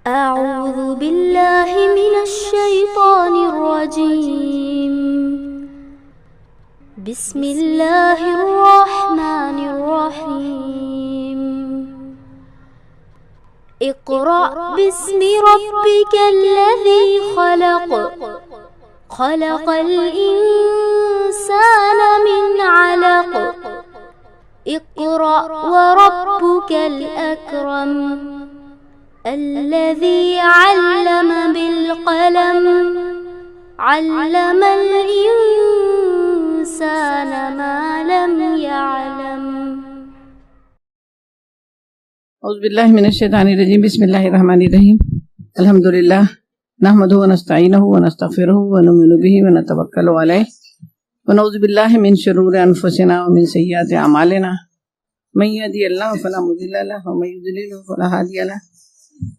أعوذ بالله من الشيطان الرجيم. بسم الله الرحمن الرحيم. اقرأ باسم ربك الذي خلق. خلق الإنسان من علق. اقرأ وربك الأكرم. الذي علم بالقلم. علم الإنسان ما لم يعلم. اعوذ باللہ من الشیطان الرجیم. بسم اللہ الرحمن الرحیم. الحمدللہ نحمدہ ونستعینہ ونستغفرہ ونؤمن بہ ونتوکل علیہ ونعوذ باللہ من شرور انفسنا ومن سیئات اعمالنا. من یهدہ اللہ فلا مضل لہ ومن یضلل فلا ہادی لہ.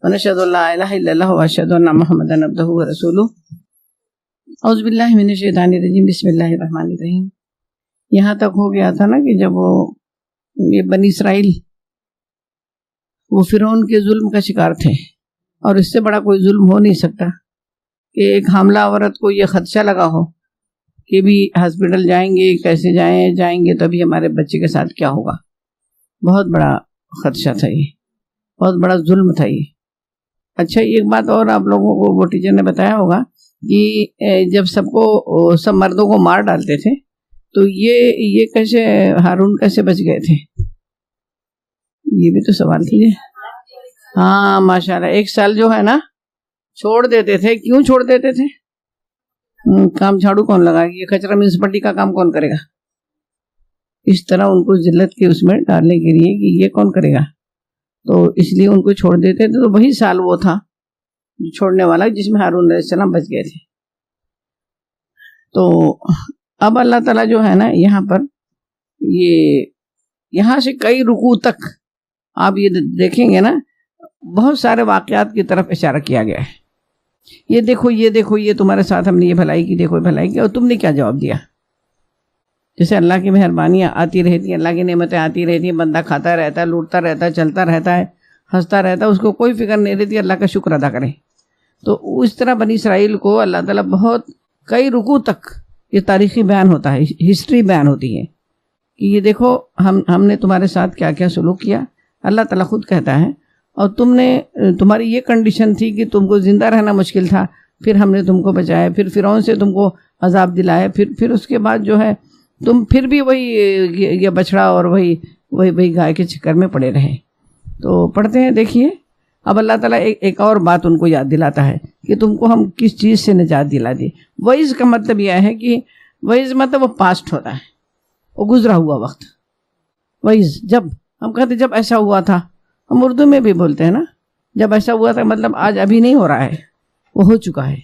ونشهد ان لا الہ الا اللہ واشهد ان محمدا عبدہ ورسولہ. اعوذ باللہ من الشیطان الرجیم. بسم اللہ الرحمن الرحیم. یہاں تک ہو گیا تھا نا کہ جب وہ یہ بنی اسرائیل وہ فرعون کے ظلم کا شکار تھے، اور اس سے بڑا کوئی ظلم ہو نہیں سکتا کہ ایک حاملہ عورت کو یہ خدشہ لگا ہو کہ بھی ہاسپٹل جائیں گے، کیسے جائیں گے تو ابھی ہمارے بچے کے ساتھ کیا ہوگا. بہت بڑا خدشہ تھا، یہ بہت بڑا ظلم تھا یہ. اچھا، ایک بات اور آپ لوگوں کو وہ ٹیچر نے بتایا ہوگا کہ جب سب مردوں کو مار ڈالتے تھے تو یہ کیسے ہارون کیسے بچ گئے تھے؟ یہ بھی تو سوال کیجیے. ہاں ماشاءاللہ. 1 سال جو ہے نا چھوڑ دیتے تھے. کیوں چھوڑ دیتے تھے؟ کام جھاڑو کون لگائے گا؟ یہ کچرا میونسپلٹی کا کام کون کرے گا؟ اس طرح ان کو ذلت کے اس میں ڈالنے کے لیے کہ یہ کون کرے گا، تو اس لیے ان کو چھوڑ دیتے تھے. تو وہی سال وہ تھا جو چھوڑنے والا جس میں ہارون علیہ السلام بچ گئے تھے. تو اب اللہ تعالیٰ جو ہے نا یہاں پر یہاں سے کئی رکوع تک آپ یہ دیکھیں گے نا، بہت سارے واقعات کی طرف اشارہ کیا گیا ہے. یہ دیکھو یہ تمہارے ساتھ ہم نے یہ بھلائی کی، دیکھو بھلائی کی، اور تم نے کیا جواب دیا. جیسے اللہ کی مہربانیاں آتی رہتی ہیں، اللہ کی نعمتیں آتی رہتی ہیں، بندہ کھاتا رہتا ہے، لوٹتا رہتا ہے، چلتا رہتا ہے، ہنستا رہتا ہے، اس کو کوئی فکر نہیں رہتی اللہ کا شکر ادا کرے. تو اس طرح بنی اسرائیل کو اللہ تعالیٰ بہت کئی رکوع تک یہ تاریخی بیان ہوتا ہے، ہسٹری بیان ہوتی ہے کہ یہ دیکھو ہم نے تمہارے ساتھ کیا کیا سلوک کیا. اللہ تعالیٰ خود کہتا ہے اور تمہاری یہ کنڈیشن تھی کہ تم کو زندہ رہنا مشکل تھا، پھر ہم نے تم کو بچایا، پھر فرعون سے تم کو عذاب دلایا، پھر اس کے بعد جو ہے تم پھر بھی وہی یہ بچڑا اور وہی گائے کے چکر میں پڑے رہے. تو پڑھتے ہیں، دیکھیے اب اللہ تعالیٰ ایک اور بات ان کو یاد دلاتا ہے کہ تم کو ہم کس چیز سے نجات دلا دی. وعظ کا مطلب یہ ہے کہ وعظ مطلب وہ پاسٹ ہوتا ہے، وہ گزرا ہوا وقت. وعظ جب ہم کہتے جب ایسا ہوا تھا، ہم اردو میں بھی بولتے ہیں نا، جب ایسا ہوا تھا مطلب آج ابھی نہیں ہو رہا ہے، وہ ہو چکا ہے.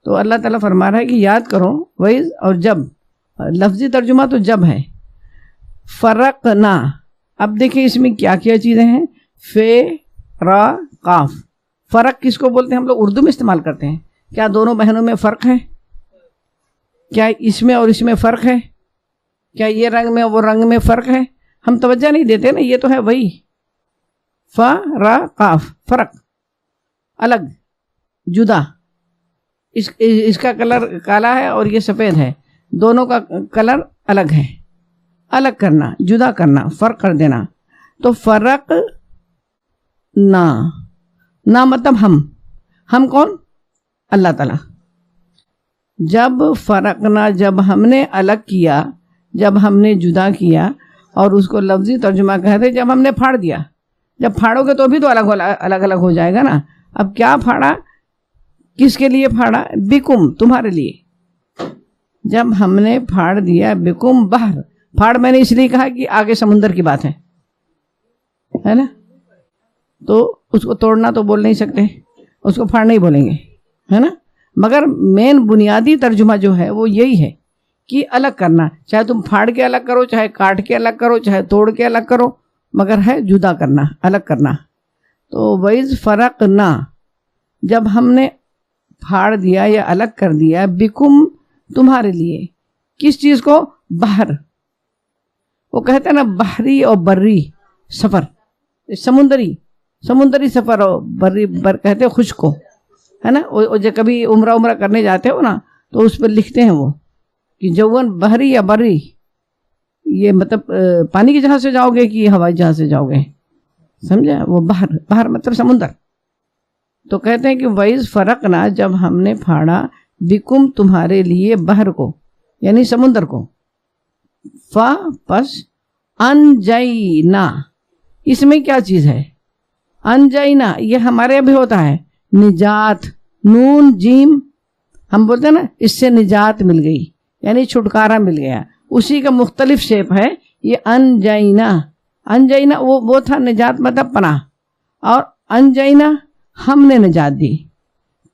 تو اللہ تعالیٰ فرما رہا ہے کہ یاد کرو وعظ. اور جب لفظی ترجمہ تو جب ہے. فرقنا، اب دیکھیں اس میں کیا کیا چیزیں ہیں. فے را قاف. فرق کس کو بولتے ہیں؟ ہم لوگ اردو میں استعمال کرتے ہیں. کیا دونوں بہنوں میں فرق ہے؟ کیا اس میں اور اس میں فرق ہے؟ کیا یہ رنگ میں وہ رنگ میں فرق ہے؟ ہم توجہ نہیں دیتے نا. یہ تو ہے وہی ف را قاف. فرق، الگ، جدا. اس کا کلر کالا ہے اور یہ سفید ہے، دونوں کا کلر الگ ہے. الگ کرنا، جدا کرنا، فرق کر دینا. تو فرق نا مطلب ہم کون؟ اللہ تعالیٰ. جب فرقنا، جب ہم نے الگ کیا، جب ہم نے جدا کیا، اور اس کو لفظی ترجمہ کہتے جب ہم نے پھاڑ دیا. جب پھاڑو گے تو بھی تو الگ ہو جائے گا نا. اب کیا پھاڑا؟ کس کے لیے پھاڑا؟ بکم، تمہارے لیے. جب ہم نے پھاڑ دیا بکم بحر. پھاڑ میں نے اس لیے کہا کہ آگے سمندر کی بات ہے نا، تو اس کو توڑنا تو بول نہیں سکتے، اس کو پھاڑ نہیں بولیں گے، ہے نا. مگر مین بنیادی ترجمہ جو ہے وہ یہی ہے کہ الگ کرنا. چاہے تم پھاڑ کے الگ کرو، چاہے کاٹ کے الگ کرو، چاہے توڑ کے الگ کرو، مگر ہے جدا کرنا، الگ کرنا. تو وَإِذْ فَرَقْنَا، جب ہم نے پھاڑ دیا یا الگ کر دیا، بکم، تمہارے لیے. کس چیز کو؟ بحر. وہ کہتے ہیں نا بحری اور بری سفر، سمندری سفر ہو، بری بر کہتے خشک کو، ہے نا. وہ جو کبھی عمرہ کرنے جاتے ہو نا تو اس پہ لکھتے ہیں وہ کہ جون بحری یا بری، یہ مطلب پانی کے جہاز سے جاؤ گے کہ ہوائی جہاز سے جاؤ گے، سمجھا. وہ باہر مطلب سمندر. تو کہتے ہیں کہ وَإِذْ فَرَقْنَا، جب ہم نے پھاڑا، بِكُمْ تمہارے لیے، بحر کو یعنی سمندر کو، پس انجینا، اس میں کیا چیز ہے؟ انجینا یہ ہمارے ابھی ہوتا ہے نجات، نون جیم ہم بولتے ہیں نا، اس سے نجات مل گئی یعنی چھٹکارا مل گیا. اسی کا مختلف شیپ ہے یہ انجینا. انجینا وہ تھا نجات مطلب پناہ، اور انجینا ہم نے نجات دی،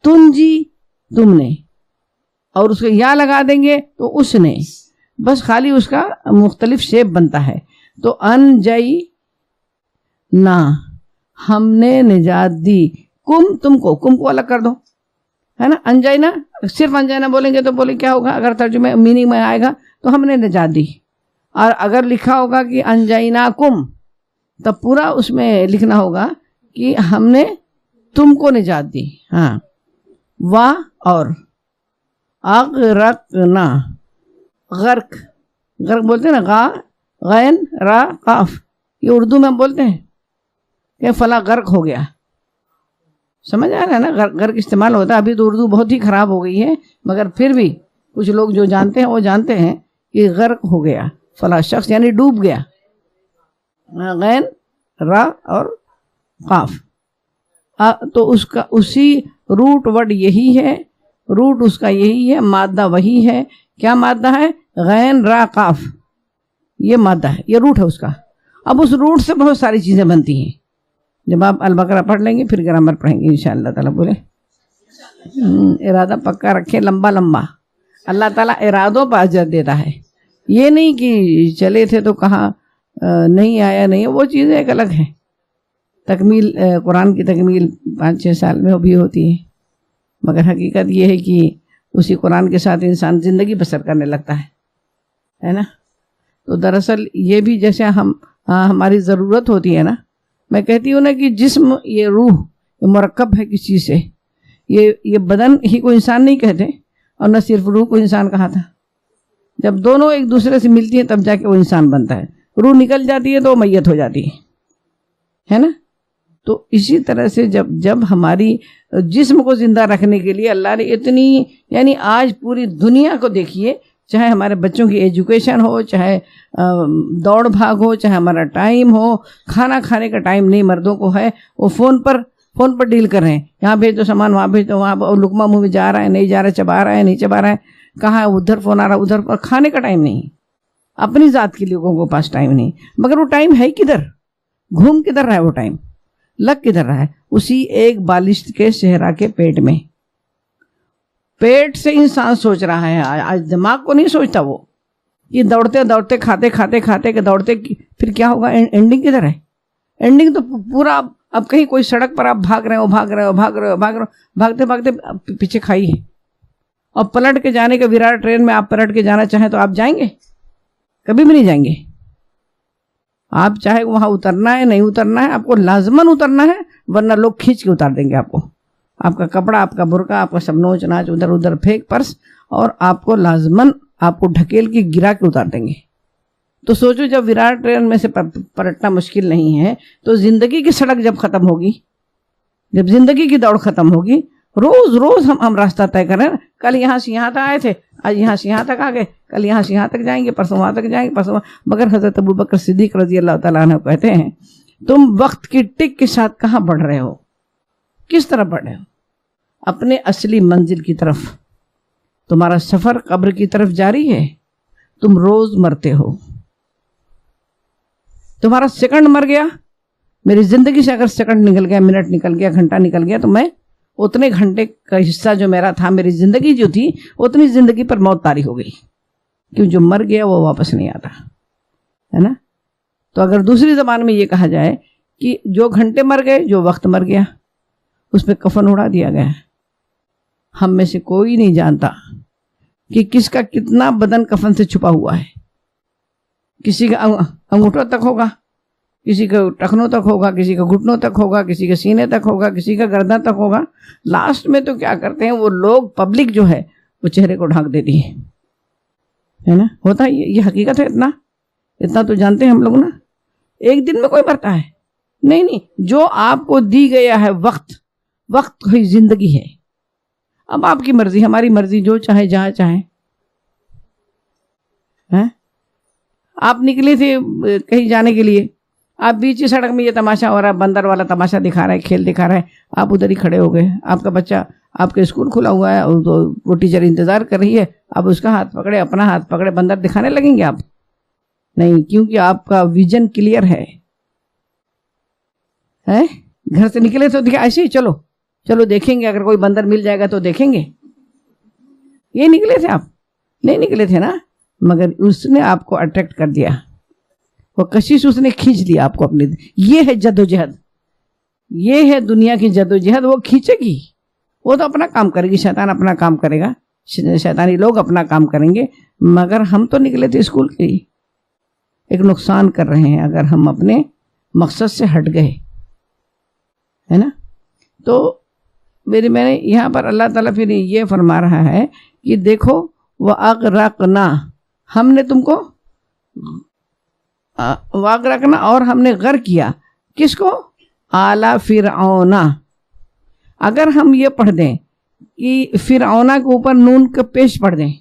تنجی تم نے، اور اس کو یا لگا دیں گے تو اس نے، بس خالی اس کا مختلف شیپ بنتا ہے. تو انجئی نا ہم نے نجات دی، کم تم کو الگ کر دو، ہے نا. انجینا صرف انجینا بولیں گے تو بولے کیا ہوگا؟ اگر ترجمے میننگ میں آئے گا تو ہم نے نجات دی، اور اگر لکھا ہوگا کہ انجینا کم تب پورا اس میں لکھنا ہوگا کہ ہم نے تم کو نجات دی. ہاں. واہ اور اغرقنا، غرق بولتے ہیں نا، غا غین را قاف، یہ اردو میں ہم بولتے ہیں کہ فلاں غرق ہو گیا. سمجھ آ رہا ہے نا، غرق استعمال ہوتا ہے. ابھی تو اردو بہت ہی خراب ہو گئی ہے، مگر پھر بھی کچھ لوگ جو جانتے ہیں وہ جانتے ہیں کہ غرق ہو گیا فلاں شخص، یعنی ڈوب گیا. غین را اور قاف، تو اس کا اسی روٹ ورڈ یہی ہے، روٹ اس کا یہی ہے، مادہ وہی ہے. کیا مادہ ہے؟ غین را قاف، یہ مادہ ہے، یہ روٹ ہے اس کا. اب اس روٹ سے بہت ساری چیزیں بنتی ہیں. جب آپ البقرہ پڑھ لیں گے پھر گرامر پڑھیں گے انشاءاللہ تعالیٰ. بولے ارادہ پکا رکھے، لمبا لمبا. اللہ تعالیٰ ارادوں پر اجر دیتا ہے، یہ نہیں کہ چلے تھے تو کہاں نہیں آیا، نہیں، وہ چیزیں ایک الگ ہے. تکمیل قرآن کی تکمیل 5-6 سال میں بھی ہوتی ہے، مگر حقیقت یہ ہے کہ اسی قرآن کے ساتھ انسان زندگی بسر کرنے لگتا ہے نا. تو دراصل یہ بھی جیسے ہماری ضرورت ہوتی ہے نا، میں کہتی ہوں نا کہ جسم یہ روح یہ مرکب ہے کس چیز سے. یہ بدن ہی کو انسان نہیں کہتے، اور نہ صرف روح کو انسان کہا تھا. جب دونوں ایک دوسرے سے ملتی ہیں تب جا کے وہ انسان بنتا ہے. روح نکل جاتی ہے تو وہ میت ہو جاتی ہے نا. تو اسی طرح سے جب ہماری جسم کو زندہ رکھنے کے لیے اللہ نے اتنی، یعنی آج پوری دنیا کو دیکھیے، چاہے ہمارے بچوں کی ایجوکیشن ہو، چاہے دوڑ بھاگ ہو، چاہے ہمارا ٹائم ہو، کھانا کھانے کا ٹائم نہیں مردوں کو ہے، وہ فون پر ڈیل کر رہے ہیں. یہاں بھیج دو سامان، وہاں بھیج دو، وہاں لقمہ منہ میں جا رہا ہے نہیں جا رہا ہے، چبا رہا ہے نہیں چبا رہا ہے، کہاں ادھر فون آ رہا ادھر پر. کھانے کا ٹائم نہیں، اپنی ذات کے لوگوں کو پاس ٹائم نہیں. مگر وہ ٹائم ہے کدھر؟ گھوم کدھر رہا ہے وہ ٹائم؟ لگ کدھر رہا ہے؟ اسی ایک بالشت کے صحرا کے پیٹ میں. پیٹ سے انسان سوچ رہا ہے، آج دماغ کو نہیں سوچتا. وہ یہ دوڑتے دوڑتے کھاتے کہ دوڑتے، پھر کیا ہوگا؟ اینڈنگ کدھر ہے؟ اینڈنگ تو پورا اب کہیں کوئی سڑک پر آپ بھاگ رہے ہو، بھاگتے بھاگتے پیچھے کھائی ہے. اور پلٹ کے جانے کے وراٹ ٹرین میں آپ پلٹ کے جانا چاہیں تو آپ جائیں گے؟ کبھی بھی نہیں جائیں گے. آپ چاہے وہاں اترنا ہے نہیں اترنا ہے، آپ کو لازماً اترنا ہے، ورنہ لوگ کھینچ کے اتار دیں گے آپ کو. آپ کا کپڑا، آپ کا برقع، آپ کا سب نوچ ناچ ادھر پھینک پرس، اور آپ کو لازماً آپ کو ڈھکیل کے گرا کے اتار دیں گے. تو سوچو جب وراٹ ٹرین میں سے پلٹنا مشکل نہیں ہے تو زندگی کی سڑک جب ختم ہوگی، جب زندگی کی دوڑ ختم ہوگی، روز ہم راستہ طے کریں. کل یہاں سے یہاں تک آئے تھے، آج یہاں سے یہاں تک آ گئے، کل یہاں سے یہاں تک جائیں گے، پرسوں وہاں تک جائیں گے، پرسوں. مگر حضرت ابوبکر صدیق رضی اللہ تعالیٰ عنہ کہتے ہیں، تم وقت کی ٹک کے ساتھ کہاں بڑھ رہے ہو؟ کس طرح بڑھ رہے ہو؟ اپنے اصلی منزل کی طرف. تمہارا سفر قبر کی طرف جاری ہے. تم روز مرتے ہو. تمہارا سیکنڈ مر گیا. میری زندگی سے اگر سیکنڈ نکل گیا، منٹ نکل گیا، گھنٹہ نکل گیا، تو میں اتنے گھنٹے کا حصہ جو میرا تھا، میری زندگی جو تھی، اتنی زندگی پر موت طاری ہو گئی. کیوں؟ جو مر گیا وہ واپس نہیں آتا ہے نا. تو اگر دوسری زبان میں یہ کہا جائے کہ جو گھنٹے مر گئے، جو وقت مر گیا، اس پہ کفن اڑا دیا گیا. ہم میں سے کوئی نہیں جانتا کہ کس کا کتنا بدن کفن سے چھپا ہوا ہے. کسی کا انگوٹھوں تک ہوگا، کسی کا ٹخنوں تک ہوگا، کسی کا گھٹنوں تک ہوگا، کسی کے سینے تک ہوگا، کسی کا گردن تک ہوگا. لاسٹ میں تو کیا کرتے ہیں وہ لوگ، پبلک جو ہے وہ چہرے کو ڈھانک دیتی ہے نا. ہوتا ہے یہ حقیقت ہے. اتنا تو جانتے ہیں ہم لوگ نا. ایک دن میں کوئی مرتا ہے نہیں. جو آپ کو دی گیا ہے وقت کوئی زندگی ہے. اب آپ کی مرضی، ہماری مرضی، جو چاہے جہاں چاہے. آپ نکلے تھے کہیں جانے کے لیے، آپ بیچ سڑک میں یہ تماشا ہو رہا ہے، بندر والا تماشا دکھا رہا ہے، کھیل دکھا رہا ہے، آپ ادھر ہی کھڑے ہو گئے. آپ کا بچہ، آپ کے اسکول کھلا ہوا ہے، وہ ٹیچر انتظار کر رہی ہے، آپ اس کا ہاتھ پکڑے، اپنا ہاتھ پکڑے بندر دکھانے لگیں گے آپ؟ نہیں، کیونکہ آپ کا ویژن کلیئر ہے. گھر سے نکلے تو ایسے ہی چلو دیکھیں گے، اگر کوئی بندر مل جائے گا تو دیکھیں گے. یہ نکلے تھے آپ؟ نہیں نکلے تھے نا. مگر اس نے آپ کو اٹریکٹ کر دیا، وہ کشش اس نے کھینچ لیا آپ کو اپنے. یہ ہے جدوجہد، یہ ہے دنیا کی جدوجہد. وہ کھینچے گی، وہ تو اپنا کام کرے گی، شیطان اپنا کام کرے گا، شیطانی لوگ اپنا کام کریں گے. مگر ہم تو نکلے تھے اسکول کے لیے. ایک نقصان کر رہے ہیں اگر ہم اپنے مقصد سے ہٹ گئے، ہے نا. تو میں نے یہاں پر اللہ تعالیٰ پھر یہ فرما رہا ہے کہ دیکھو وَأَغْرَقْنَا، ہم نے تم کو وَأَغْرَقْنَا، اور ہم نے غرق کیا. کس کو؟ آلَ فرعون. اگر ہم یہ پڑھ دیں کہ فرعون کے اوپر نون کا پیش پڑھ دیں،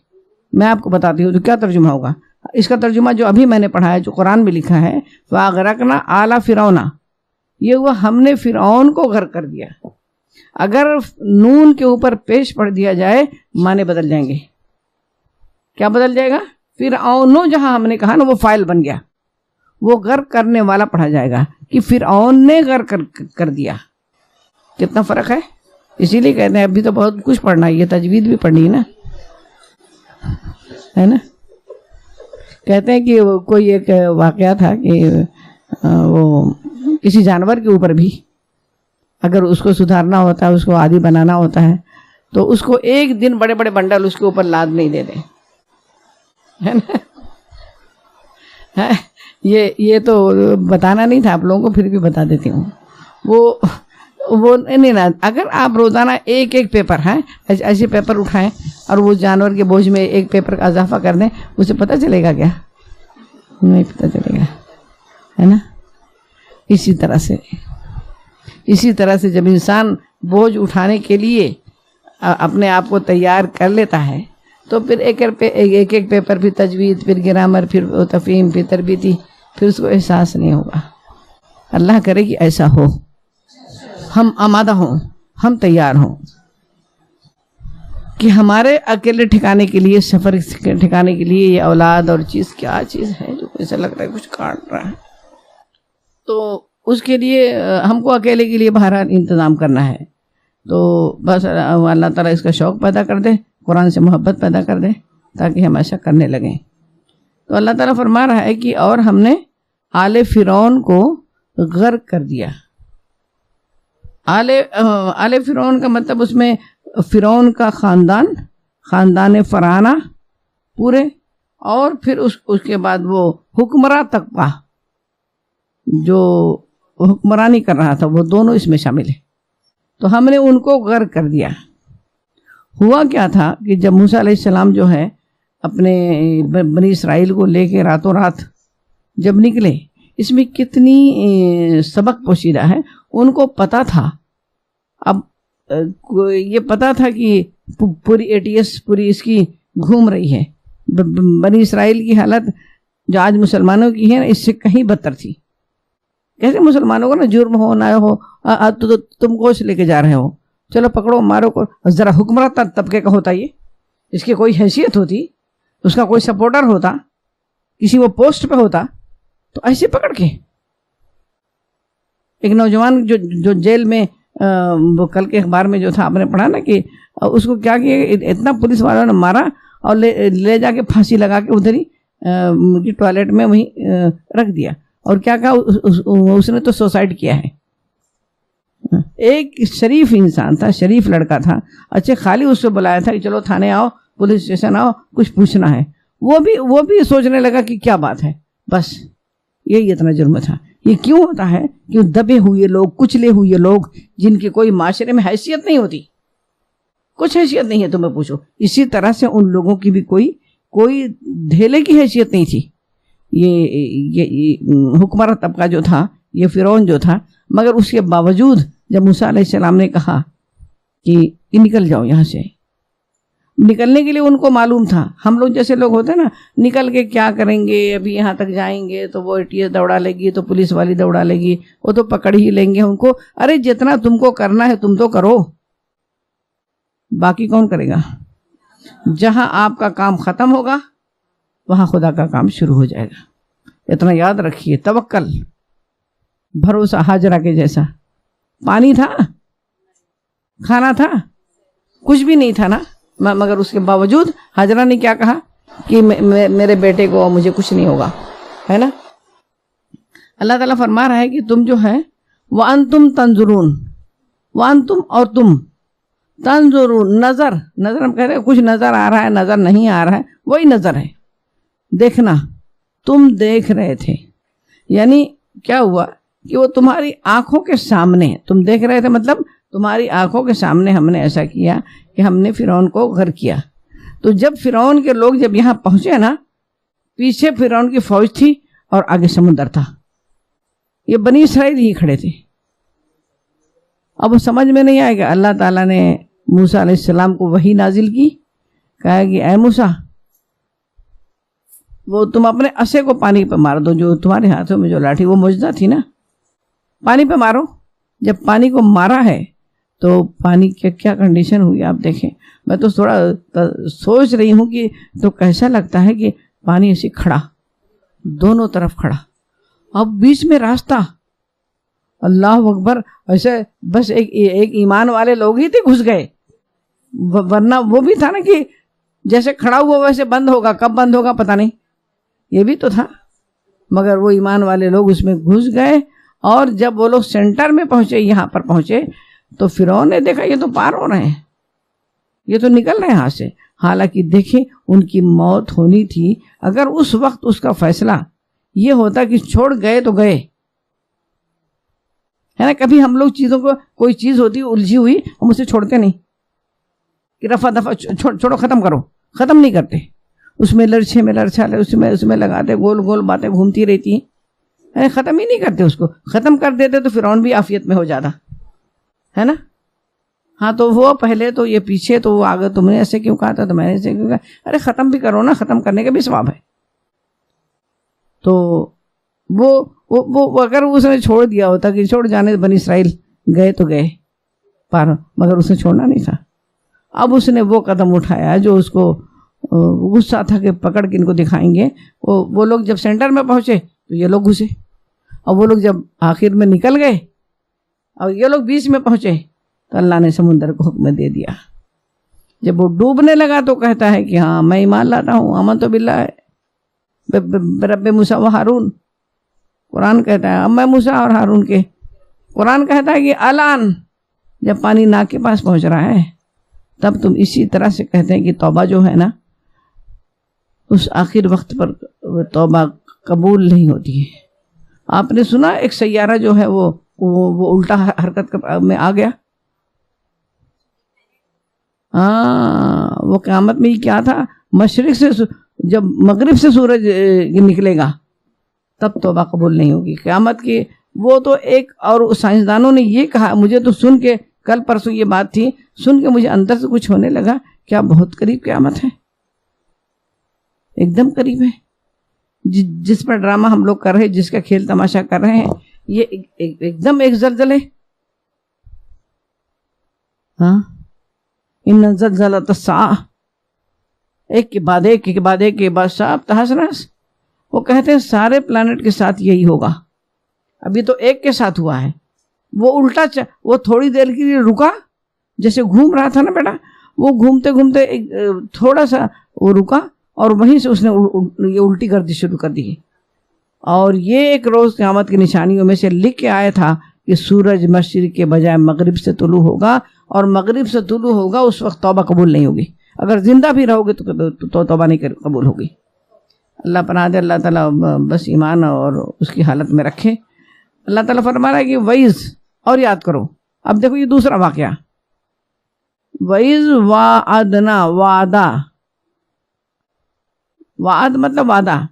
میں آپ کو بتاتی ہوں تو کیا ترجمہ ہوگا. اس کا ترجمہ جو ابھی میں نے پڑھا ہے، جو قرآن میں لکھا ہے، وَأَغْرَقْنَا آلَ فرعون، یہ ہوا ہم نے فرعون کو غرق کر دیا. اگر نون کے اوپر پیش پڑھ دیا جائے معنی بدل جائیں گے. کیا بدل جائے گا؟ فرعون جہاں ہم نے کہا نا وہ فاعل بن گیا، وہ غرق کرنے والا پڑھا جائے گا کہ فرعون نے غرق کر دیا. کتنا فرق ہے. اسی لیے کہتے ہیں ابھی تو بہت کچھ پڑھنا ہے، یہ تجوید بھی پڑھنی ہے نا. کہتے ہیں کہ کوئی ایک واقعہ تھا کہ وہ کسی جانور کے اوپر بھی اگر اس کو سدھارنا ہوتا ہے، اس کو عادی بنانا ہوتا ہے، تو اس کو ایک دن بڑے بڑے بنڈل اس کے اوپر لاد نہیں دیتے، ہے نا. یہ تو بتانا نہیں تھا آپ لوگوں کو، پھر بھی بتا دیتی ہوں. وہ نہیں نا، اگر آپ روزانہ ایک پیپر ایسے پیپر اٹھائیں اور وہ جانور کے بوجھ میں ایک پیپر کا اضافہ کر دیں، اسے پتہ چلے گا کیا؟ نہیں پتہ چلے گا، ہے نا. اسی طرح سے جب انسان بوجھ اٹھانے کے لیے اپنے آپ کو تیار کر لیتا ہے تو پھر ایک پیپر، پھر تجوید، پھر گرامر، پھر تفہیم، پھر تربیتی، پھر اس کو احساس نہیں ہوگا. اللہ کرے کہ ایسا ہو، ہم آمادہ ہوں، ہم تیار ہوں کہ ہمارے اکیلے ٹھکانے کے لیے، سفر ٹھکانے کے لیے یہ اولاد اور چیز کیا چیز ہے جو ایسا لگ رہا ہے کچھ کاٹ رہا ہے. تو اس کے لیے ہم کو اکیلے کے لیے بہرحال انتظام کرنا ہے. تو بس اللہ تعالیٰ اس کا شوق پیدا کر دے، قرآن سے محبت پیدا کر دے تاکہ ہم ایسا کرنے لگیں. تو اللہ تعالیٰ فرما رہا ہے کہ اور ہم نے آل فرعون کو غرق کر دیا. آل فرعون کا مطلب اس میں فرعون کا خاندان فرعونہ پورے، اور پھر اس کے بعد وہ حکمراں طبقہ جو حکمرانی کر رہا تھا، وہ دونوں اس میں شامل ہیں. تو ہم نے ان کو غرق کر دیا. ہوا کیا تھا کہ جب موسیٰ علیہ السلام جو ہے اپنے بنی اسرائیل کو لے کے راتوں رات جب نکلے، اس میں کتنی سبق پوشیدہ ہے. ان کو پتا تھا، اب یہ پتا تھا کہ پوری ATS پوری اس کی گھوم رہی ہے. بنی اسرائیل کی حالت جو آج مسلمانوں کی ہے اس سے کہیں بدتر تھی. کیسے مسلمانوں کو نا جرم ہو نہ ہو تو تم گوشت لے کے جا رہے ہو، چلو پکڑو مارو کو. ذرا حکمراں طبقے کا ہوتا، یہ اس کی کوئی حیثیت ہوتی، اس کا کوئی سپورٹر ہوتا، کسی وہ پوسٹ پہ ہوتا، تو ایسے پکڑ کے. ایک نوجوان جو جیل میں، وہ کل کے اخبار میں جو تھا آپ نے پڑھا نا کہ اس کو کیا کیا، اتنا پولیس والوں نے مارا اور لے جا کے پھانسی لگا کے ادھر ہی ٹوائلٹ میں وہیں رکھ دیا. اور کیا کہا، اس نے تو سوسائڈ کیا ہے. ایک شریف انسان تھا، شریف لڑکا تھا. اچھا خالی اس سے بلایا تھا کہ چلو تھانے آؤ، پولیس اسٹیشن آؤ، کچھ پوچھنا ہے. وہ بھی سوچنے لگا کہ کیا بات ہے، بس یہی اتنا جرم تھا. یہ کیوں ہوتا ہے؟ کہ دبے ہوئے لوگ، کچلے ہوئے لوگ، جن کی کوئی معاشرے میں حیثیت نہیں ہوتی، کچھ حیثیت نہیں ہے، تمہیں پوچھو، اسی طرح سے ان لوگوں کی بھی کوئی دھیلے کی حیثیت نہیں تھی. یہ حکمراں طبقہ جو تھا، یہ فرعون جو تھا، مگر اس کے باوجود جب موسیٰ علیہ السلام نے کہا کہ نکل جاؤ یہاں سے، نکلنے کے لیے ان کو معلوم تھا. ہم لوگ جیسے لوگ ہوتے ہیں نا، نکل کے کیا کریں گے، ابھی یہاں تک جائیں گے تو وہ ATS دوڑا لے گی، تو پولیس والی دوڑا لے گی، وہ تو پکڑ ہی لیں گے ان کو. ارے جتنا تم کو کرنا ہے تم تو کرو، باقی کون کرے گا؟ جہاں آپ کا کام ختم ہوگا وہاں خدا کا کام شروع ہو جائے گا. اتنا یاد رکھیے، توکل، بھروسہ ہاجرہ کے جیسا. پانی تھا، کھانا تھا، کچھ بھی نہیں تھا نا، مگر اس کے باوجود ہاجرہ نے کیا کہا کہ میرے بیٹے کو مجھے کچھ نہیں ہوگا، ہے نا. اللہ تعالیٰ فرما رہا ہے کہ تم جو ہے وَأَنْتُمْ تَنْظُرُونَ، وَأَنْتُمْ اور تم، تنظرون، نظر ہم کہہ رہے ہیں کچھ نظر آ رہا ہے، نظر نہیں آ رہا ہے، وہی نظر ہے، دیکھنا. تم دیکھ رہے تھے، یعنی کیا ہوا کہ وہ تمہاری آنکھوں کے سامنے تم دیکھ رہے تھے، مطلب تمہاری آنکھوں کے سامنے ہم نے ایسا کیا کہ ہم نے فرعون کو غرق کیا. تو جب فرعون کے لوگ جب یہاں پہنچے نا، پیچھے فرعون کی فوج تھی اور آگے سمندر تھا، یہ بنی اسرائیل ہی کھڑے تھے. اب وہ سمجھ میں نہیں آئے گا. اللہ تعالیٰ نے موسیٰ علیہ السلام کو وحی نازل کی، کہا کہ اے موسیٰ، وہ تم اپنے عصے کو پانی پہ مار دو، جو تمہارے ہاتھوں میں جو لاٹھی، وہ معجزہ تھی نا، پانی پہ مارو. جب پانی کو مارا ہے تو پانی کی کیا کنڈیشن ہوئی آپ دیکھیں. میں تو تھوڑا سوچ رہی ہوں کہ تو کیسا لگتا ہے کہ پانی ایسے کھڑا، دونوں طرف کھڑا، اب بیچ میں راستہ. اللہ اکبر. ایسے بس ایک ایمان والے لوگ ہی تھے گھس گئے، ورنہ وہ بھی تھا نا کہ جیسے کھڑا ہوا ویسے بند ہوگا، کب بند ہوگا پتہ نہیں، یہ بھی تو تھا. مگر وہ ایمان والے لوگ اس میں گھس گئے. اور جب وہ لوگ سینٹر میں پہنچے، یہاں پر پہنچے، تو فرعون نے دیکھا یہ تو پار ہو رہے ہیں، یہ تو نکل رہے ہیں ہاتھ سے. حالانکہ دیکھیں ان کی موت ہونی تھی. اگر اس وقت اس کا فیصلہ یہ ہوتا کہ چھوڑ گئے تو گئے، ہے نا. کبھی ہم لوگ چیزوں کو، کوئی چیز ہوتی الجھی ہوئی، ہم اسے چھوڑتے نہیں کہ رفع دفع چھوڑو، ختم کرو، ختم نہیں کرتے. اس میں لڑچھے میں لڑچھا لے، اس میں لگاتے، گول گول باتیں گھومتی رہتی ہیں، ختم ہی نہیں کرتے. اس کو ختم کر دیتے تو فرعون بھی عافیت میں ہو جاتا، ہے نا. ہاں تو وہ پہلے تو یہ پیچھے تو وہ آگے، تم نے ایسے کیوں کہا تھا، تو میں نے ایسے کیوں کہا. ارے ختم بھی کرو نا، ختم کرنے کا بھی ثواب ہے. تو وہ اگر اس نے چھوڑ دیا ہوتا کہ چھوڑ جانے بنی اسرائیل گئے تو گئے پار، مگر اس نے چھوڑنا نہیں تھا. اب اس نے وہ قدم اٹھایا جو اس کو غصہ تھا کہ پکڑ کے ان کو دکھائیں گے. وہ لوگ جب سینٹر میں پہنچے تو یہ لوگ گھسے، اور وہ لوگ جب آخر میں نکل گئے اور یہ لوگ بیچ میں پہنچے تو اللہ نے سمندر کو حکم دے دیا. جب وہ ڈوبنے لگا تو کہتا ہے کہ ہاں میں ایمان لاتا ہوں، آمنت باللہ رب موسیٰ و ہارون. قرآن کہتا ہے اب میں موسیٰ اور ہارون کے. قرآن کہتا ہے کہ الان، جب پانی ناک کے پاس پہنچ رہا ہے تب تم اسی طرح سے کہتے ہیں کہ توبہ جو ہے نا، اس آخر وقت پر توبہ قبول نہیں ہوتی ہے. آپ نے سنا ایک سیارہ جو ہے وہ الٹا حرکت میں آ گیا. ہاں وہ قیامت میں ہی کیا تھا، مشرق سے جب مغرب سے سورج نکلے گا تب توبہ قبول نہیں ہوگی قیامت کی. وہ تو ایک، اور سائنسدانوں نے یہ کہا، مجھے تو سن کے کل پرسوں یہ بات تھی، سن کے مجھے اندر سے کچھ ہونے لگا، کیا بہت قریب قیامت ہے، ایک دم قریب ہے. جس پر ڈرامہ ہم لوگ کر رہے ہیں، جس کا کھیل تماشا کر رہے ہیں، یہ ایک دم ایک زلزلے. ہاں ان زلزلۃ الساعہ، ایک کے بعد ایک کے بعد ایک کے بعد صاحب تحس نحس. وہ کہتے ہیں سارے پلانٹ کے ساتھ یہی ہوگا. ابھی تو ایک کے ساتھ ہوا ہے، وہ الٹا وہ تھوڑی دیر کے لیے رکا، جیسے گھوم رہا تھا نا بیٹا، وہ گھومتے گھومتے تھوڑا سا وہ رکا اور وہیں سے اس نے یہ الٹی گردش شروع کر دی. اور یہ ایک روز قیامت کی نشانیوں میں سے لکھ کے آیا تھا کہ سورج مشرق کے بجائے مغرب سے طلوع ہوگا، اور مغرب سے طلوع ہوگا اس وقت توبہ قبول نہیں ہوگی. اگر زندہ بھی رہو گے تو توبہ نہیں قبول ہوگی. اللہ پناہ دے. اللہ تعالیٰ بس ایمان اور اس کی حالت میں رکھے. اللہ تعالیٰ فرما رہا ہے کہ وَإِذْ، اور یاد کرو. اب دیکھو یہ دوسرا واقعہ. وَإِذْ وَعَدْنَا، وعدہ، وعد مطلب وعدہ.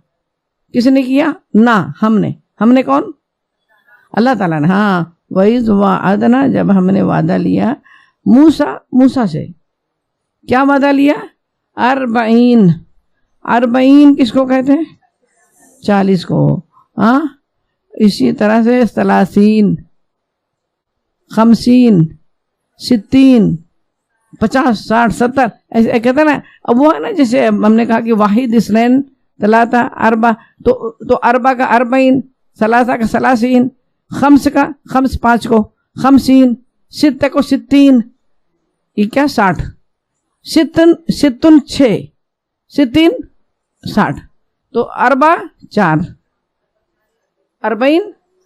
کس نے کیا؟ نہ ہم نے کون؟ اللہ تعالیٰ نے. ہاں وَإِذْ وَعَدْنَا، جب ہم نے وعدہ لیا موسیٰ سے. کیا وعدہ لیا؟ 40 کس کو کہتے ہیں؟ 40 کو. ہاں اسی طرح سے 30، 50، 60، 50، 60، 70 ایسے کہتے ہیں نا. اب وہ ہے نا جیسے ہم نے کہا کہ واحد، اثنین، ثلاثہ، اربع، تو اربع کا 40، ثلاثہ کا 30، خمس کا 5 کو 50، ستہ کو 60، یہ کیا 60، ستن 6، 60، تو اربع 4،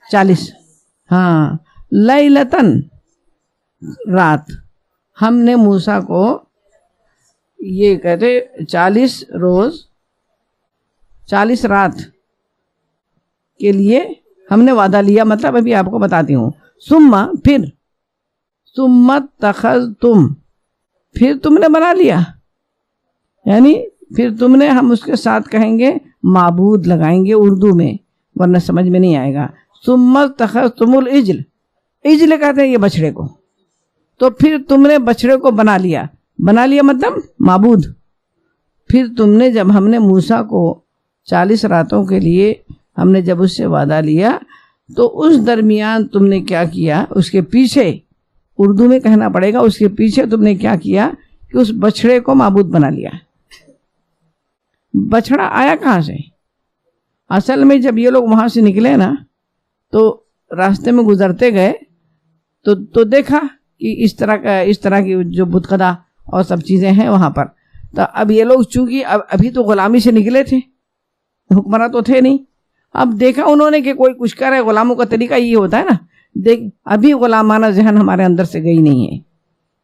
40. ہاں لیلتن، رات. ہم نے موسیٰ کو یہ کہتے 40 روز 40 رات کے لیے ہم نے وعدہ لیا. مطلب ابھی آپ کو بتاتی ہوں. ثم اتخذتم، پھر تم نے بنا لیا، یعنی پھر تم نے، ہم اس کے ساتھ کہیں گے معبود لگائیں گے اردو میں ورنہ سمجھ میں نہیں آئے گا. ثم اتخذتم العجل، عجل کہتے ہیں یہ بچڑے کو. تو پھر تم نے بچڑے کو بنا لیا مطلب معبود. پھر تم نے، جب ہم نے موسیٰ کو 40 راتوں کے لیے ہم نے جب اس سے وعدہ لیا تو اس درمیان تم نے کیا کیا؟ اس کے پیچھے، اردو میں کہنا پڑے گا، اس کے پیچھے تم نے کیا کیا کہ اس بچڑے کو معبود بنا لیا. بچڑا آیا کہاں سے؟ اصل میں جب یہ لوگ وہاں سے نکلے نا تو راستے میں گزرتے گئے تو دیکھا کہ اس طرح کی جو بت خدا اور سب چیزیں ہیں وہاں پر. تو اب یہ لوگ چونکہ ابھی تو غلامی سے نکلے تھے، حکمراں تو تھے نہیں. اب دیکھا انہوں نے کہ کوئی کچھ کر رہا ہے. غلاموں کا طریقہ یہ ہوتا ہے نا، ابھی غلامانہ ذہن ہمارے اندر سے گئی نہیں ہے،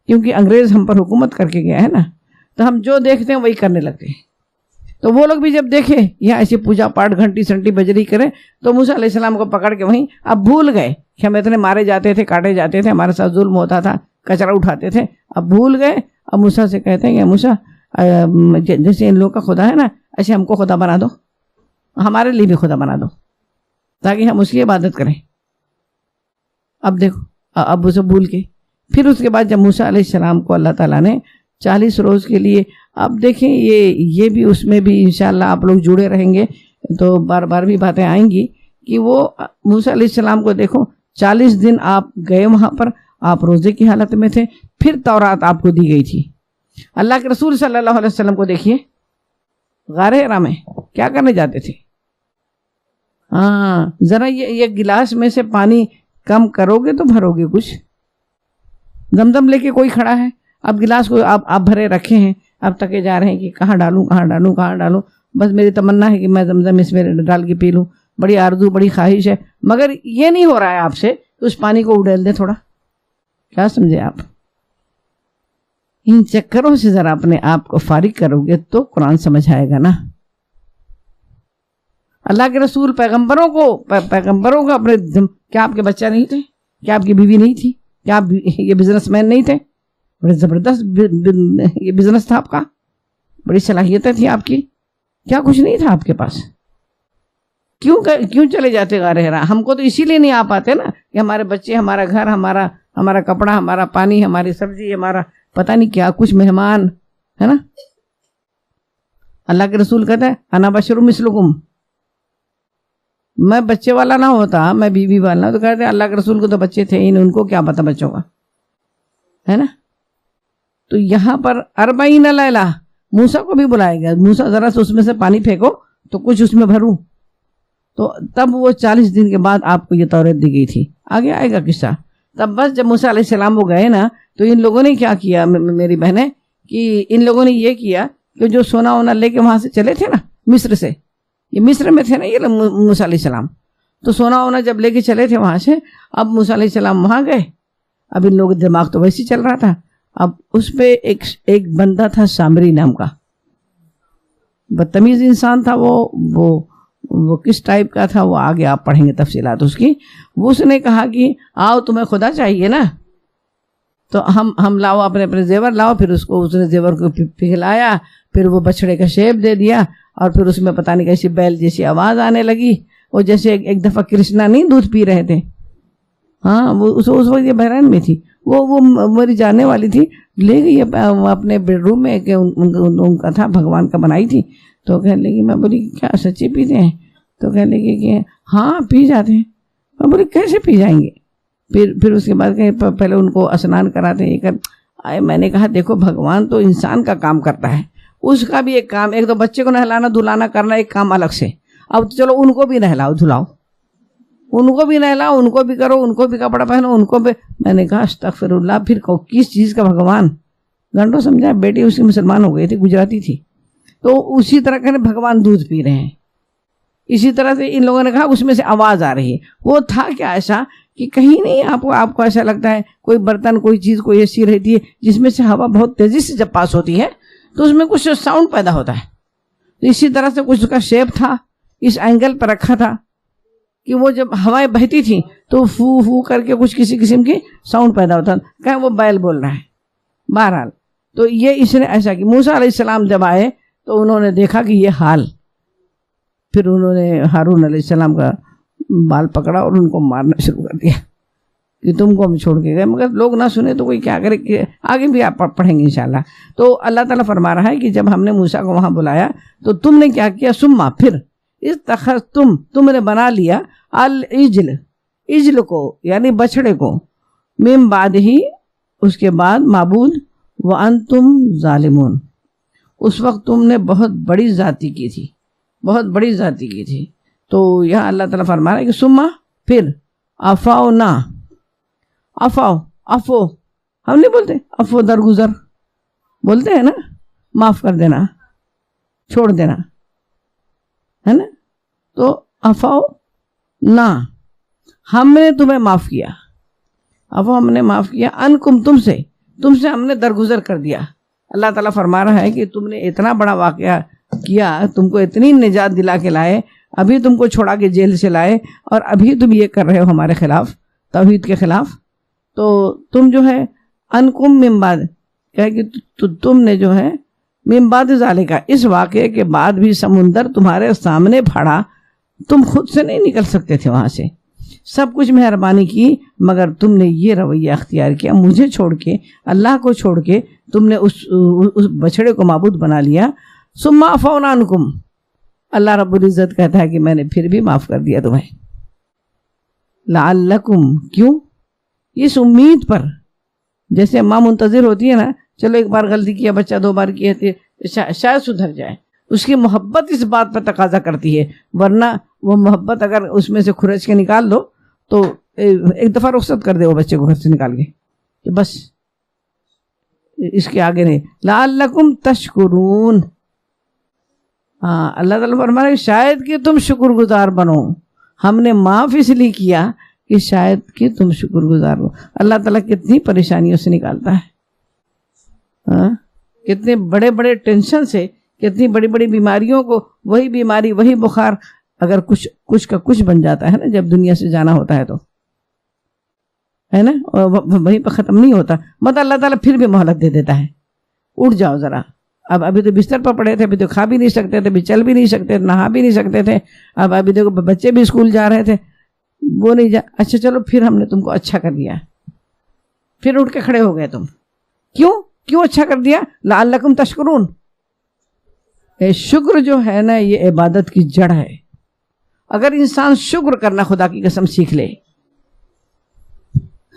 کیونکہ انگریز ہم پر حکومت کر کے گیا ہے نا، تو ہم جو دیکھتے ہیں وہی کرنے لگتے ہیں. تو وہ لوگ بھی جب دیکھے یہاں ایسی پوجا پاٹ گھنٹی سنٹی بجری کرے تو موسیٰ علیہ السلام کو پکڑ کے وہیں اب بھول گئے کہ ہم اتنے مارے جاتے تھے، کاٹے جاتے تھے، ہمارے ساتھ ظلم ہوتا تھا، کچرا اٹھاتے تھے. اب بھول گئے. اب موسیٰ سے کہتے ہیں کہ موسیٰ جیسے ان لوگ کا خدا ہے نا، ایسے ہم کو خدا بنا دو، ہمارے لیے بھی خدا بنا دو تاکہ ہم اس کی عبادت کریں. اب دیکھو، اب اسے بھول کے پھر اس کے بعد جب موسیٰ علیہ السلام کو اللہ تعالیٰ نے 40 روز کے لیے، اب دیکھیں یہ بھی اس میں بھی انشاءاللہ آپ لوگ جڑے رہیں گے تو بار بار بھی باتیں آئیں گی کہ وہ موسیٰ علیہ السلام کو دیکھو 40 دن آپ گئے وہاں پر، آپ روزے کی حالت میں تھے. پھر تورات آپ کو دی گئی تھی. اللہ کے رسول صلی اللہ علیہ وسلم کو دیکھیے غار حرا میں کیا کرنے جاتے تھے. ہاں ذرا یہ گلاس میں سے پانی کم کرو گے تو بھرو گے کچھ. زمزم لے کے کوئی کھڑا ہے، اب گلاس کو آپ بھرے رکھے ہیں، اب تکے جا رہے ہیں کہ کہاں ڈالوں. بس میری تمنا ہے کہ میں زمزم اس میں ڈال کے پی لوں، بڑی آرزو، بڑی خواہش ہے، مگر یہ نہیں ہو رہا ہے آپ سے. اس پانی کو اڈیل دیں تھوڑا. کیا سمجھے آپ؟ ان چکروں سے ذرا اپنے آپ کو فارغ کرو گے تو قرآن سمجھ آئے گا نا. اللہ کے رسول پیغمبروں کو اپنے، کیا آپ کے بچہ نہیں تھے؟ کیا آپ کی بیوی نہیں تھی؟ کیا آپ یہ بزنس مین نہیں تھے؟ بڑے زبردست یہ بزنس تھا آپ کا، بڑی صلاحیتیں تھی آپ کی. کیا کچھ نہیں تھا آپ کے پاس؟ کیوں چلے جاتے غار حرا؟ ہم کو تو اسی لیے نہیں آ پاتے نا کہ ہمارے بچے، ہمارا گھر، ہمارا کپڑا، ہمارا پانی، ہماری سبزی، ہمارا پتہ نہیں کیا کچھ مہمان ہے نا. اللہ کے رسول کہتا ہے انا بشر مثلکم، میں بچے والا نہ ہوتا، میں بیوی والا. تو کہتے ہیں اللہ کے رسول کو تو بچے تھے ہی نہیں، ان کو کیا پتا بچوں کا، ہے نا. تو یہاں پر 40 لیلہ موسیٰ کو بھی بلایا گیا. موسیٰ ذرا سے اس میں سے پانی پھینکو تو کچھ اس میں بھروں. تو تب وہ 40 دن کے بعد آپ کو یہ توریت دی گئی تھی. آگے آئے گا قصہ. تب بس جب موسیٰ علیہ السلام وہ گئے نا تو ان لوگوں نے کیا کیا میری بہنیں، کہ ان لوگوں نے یہ کیا کہ جو سونا وونا لے کے وہاں سے چلے تھے نا مصر سے، یہ مصر میں تھے نا یہ موسیٰ علیہ السلام، تو سونا وونا جب لے کے چلے تھے وہاں سے، اب موسیٰ علیہ السلام وہاں گئے. اب ان لوگوں کا دماغ تو ویسے ہی چل رہا تھا. اب اس پہ ایک بندہ تھا سامری نام کا، بدتمیز انسان تھا. وہ وہ کس ٹائپ کا تھا وہ آگے آپ پڑھیں گے تفصیلات اس کی. اس نے کہا کہ آؤ تمہیں خدا چاہیے نا, تو ہم لاؤ اپنے زیور لاؤ. پھر اس نے زیور کو پگھلایا, پھر وہ بچڑے کا شیپ دے دیا, اور پھر اس میں پتہ نہیں کیسی بیل جیسی آواز آنے لگی. وہ جیسے ایک دفعہ کرشنا نہیں دودھ پی رہے تھے, ہاں وہ اس وقت یہ بحرین میں تھی, وہ میری جانے والی تھی, لے گئی اپنے بیڈ روم میں کہ ان کا تھا بھگوان کا بنائی تھی. تو کہنے لگی, میں بولی کیا سچی پیتے ہیں؟ تو کہنے لگی کہ ہاں پی جاتے ہیں. میں بولی کیسے پی جائیں گے؟ پھر اس کے بعد کہ پہلے ان کو اسنان کراتے ہیں یہ کر. میں نے کہا دیکھو بھگوان تو انسان کا کام کرتا ہے, اس کا بھی ایک کام, ایک تو بچے کو نہلانا دھلانا کرنا ایک کام الگ سے. اب چلو ان کو بھی نہلاؤ دھلاؤ, ان کو بھی نہلاؤ, ان کو بھی کرو, ان کو بھی کپڑا پہنو, ان کو بھی. میں نے کہا استغفر اللہ, پھر کس چیز کا بھگوان؟ گھنٹوں سمجھا. بیٹی اس کی مسلمان ہو گئی تھی, گجراتی تھی, تو اسی طرح کہ بھگوان دودھ پی رہے ہیں. اسی طرح سے ان لوگوں نے کہا اس میں سے آواز آ رہی ہے. وہ تھا کیا ایسا کہ کہیں نہیں آپ کو ایسا لگتا ہے کوئی برتن کوئی چیز کوئی ایسی رہتی ہے جس میں سے ہوا بہت تیزی سے جب پاس ہوتی ہے تو اس میں کچھ ساؤنڈ پیدا ہوتا ہے. اسی طرح سے کچھ اس کا شیپ تھا, اس اینگل پر رکھا تھا کہ وہ جب ہوائیں بہتی تھیں تو فو فو کر کے کچھ کسی قسم کی ساؤنڈ پیدا ہوتا ہے, کہیں وہ بیل بول رہا ہے. بہرحال تو یہ اس نے ایسا کہ موسیٰ علیہ السلام جب آئے تو انہوں نے دیکھا کہ یہ حال. پھر انہوں نے ہارون علیہ السلام کا بال پکڑا اور ان کو مارنا شروع کر دیا کہ تم کو ہم چھوڑ کے گئے. مگر لوگ نہ سنے تو کوئی کیا کرے, کہ آگے بھی آپ پڑھیں گے انشاءاللہ. تو اللہ تعالیٰ فرما رہا ہے کہ جب ہم نے موسیٰ کو وہاں بلایا تو تم نے کیا کیا؟ ثم پھر اتخذتم تم نے بنا لیا العجل, عجل کو یعنی بچڑے کو, من بعد ہی اس کے بعد معبود, وانتم ظالمون اس وقت تم نے بہت بڑی زیادتی کی تھی, بہت بڑی زیادتی کی تھی. تو یہاں اللہ تعالیٰ فرما رہا ہے کہ ثم پھر عفاؤ نہ, عفو ہم نہیں بولتے, عفو درگزر بولتے ہیں نا, معاف کر دینا, چھوڑ دینا ہے نا. تو عفاؤ نہ, ہم نے تمہیں معاف کیا, عفو ہم نے معاف کیا, انکم تم سے ہم نے درگزر کر دیا. اللہ تعالیٰ فرما رہا ہے کہ تم نے اتنا بڑا واقعہ کیا, تم کو اتنی نجات دلا کے لائے, ابھی تم کو چھوڑا کے جیل سے لائے, اور ابھی تم یہ کر رہے ہو ہمارے خلاف, توحید کے خلاف. تو تم جو ہے انکم من بعد کہے کہ تم نے جو ہے من بعد ذالک, اس واقعے کے بعد بھی سمندر تمہارے سامنے پھاڑا, تم خود سے نہیں نکل سکتے تھے وہاں سے, سب کچھ مہربانی کی, مگر تم نے یہ رویہ اختیار کیا, مجھے چھوڑ کے, اللہ کو چھوڑ کے تم نے اس بچڑے کو معبود بنا لیا. ثم عفونا عنکم, اللہ رب العزت کہتا ہے کہ میں نے پھر بھی معاف کر دیا تمہیں. لعلکم کیوں؟ اس امید پر, جیسے ماں منتظر ہوتی ہے نا, چلو ایک بار غلطی کیا بچہ, 2 بار کیا شاید سدھر جائے, اس کی محبت اس بات پر تقاضا کرتی ہے, ورنہ وہ محبت اگر اس میں سے کھرچ کے نکال دو تو ایک دفعہ رخصت کر دے وہ بچے کو گھر سے نکال کے, کہ بس اس کے آگے نہیں. لعلکم تشکرون, ہاں اللہ تعالیٰ فرما رہے شاید کہ تم شکر گزار بنو, ہم نے معاف اس لیے کیا کہ شاید کہ تم شکر گزار ہو. اللہ تعالیٰ کتنی پریشانیوں سے نکالتا ہے, ہاں کتنے بڑے بڑے ٹینشن سے, کتنی بڑی بڑی بیماریوں کو, وہی بیماری وہی بخار اگر کچھ کا کچھ بن جاتا ہے نا جب دنیا سے جانا ہوتا ہے تو, ہے نا, اور وہیں پہ ختم نہیں ہوتا, مطلب اللہ تعالیٰ پھر بھی مہلت دے دیتا ہے, اٹھ جاؤ ذرا, ابھی تو بستر پر پڑے تھے, ابھی تو کھا بھی نہیں سکتے تھے, ابھی چل بھی نہیں سکتے, نہا بھی نہیں سکتے تھے, ابھی دیکھو بچے بھی اسکول جا رہے تھے, وہ نہیں اچھا چلو پھر ہم نے تم کو اچھا کر دیا, پھر اٹھ کے کھڑے ہو گئے تم. کیوں اچھا کر دیا؟ لعلکم تشکرون. شکر جو ہے نا یہ عبادت کی جڑ ہے. اگر انسان شکر کرنا خدا کی قسم سیکھ لے,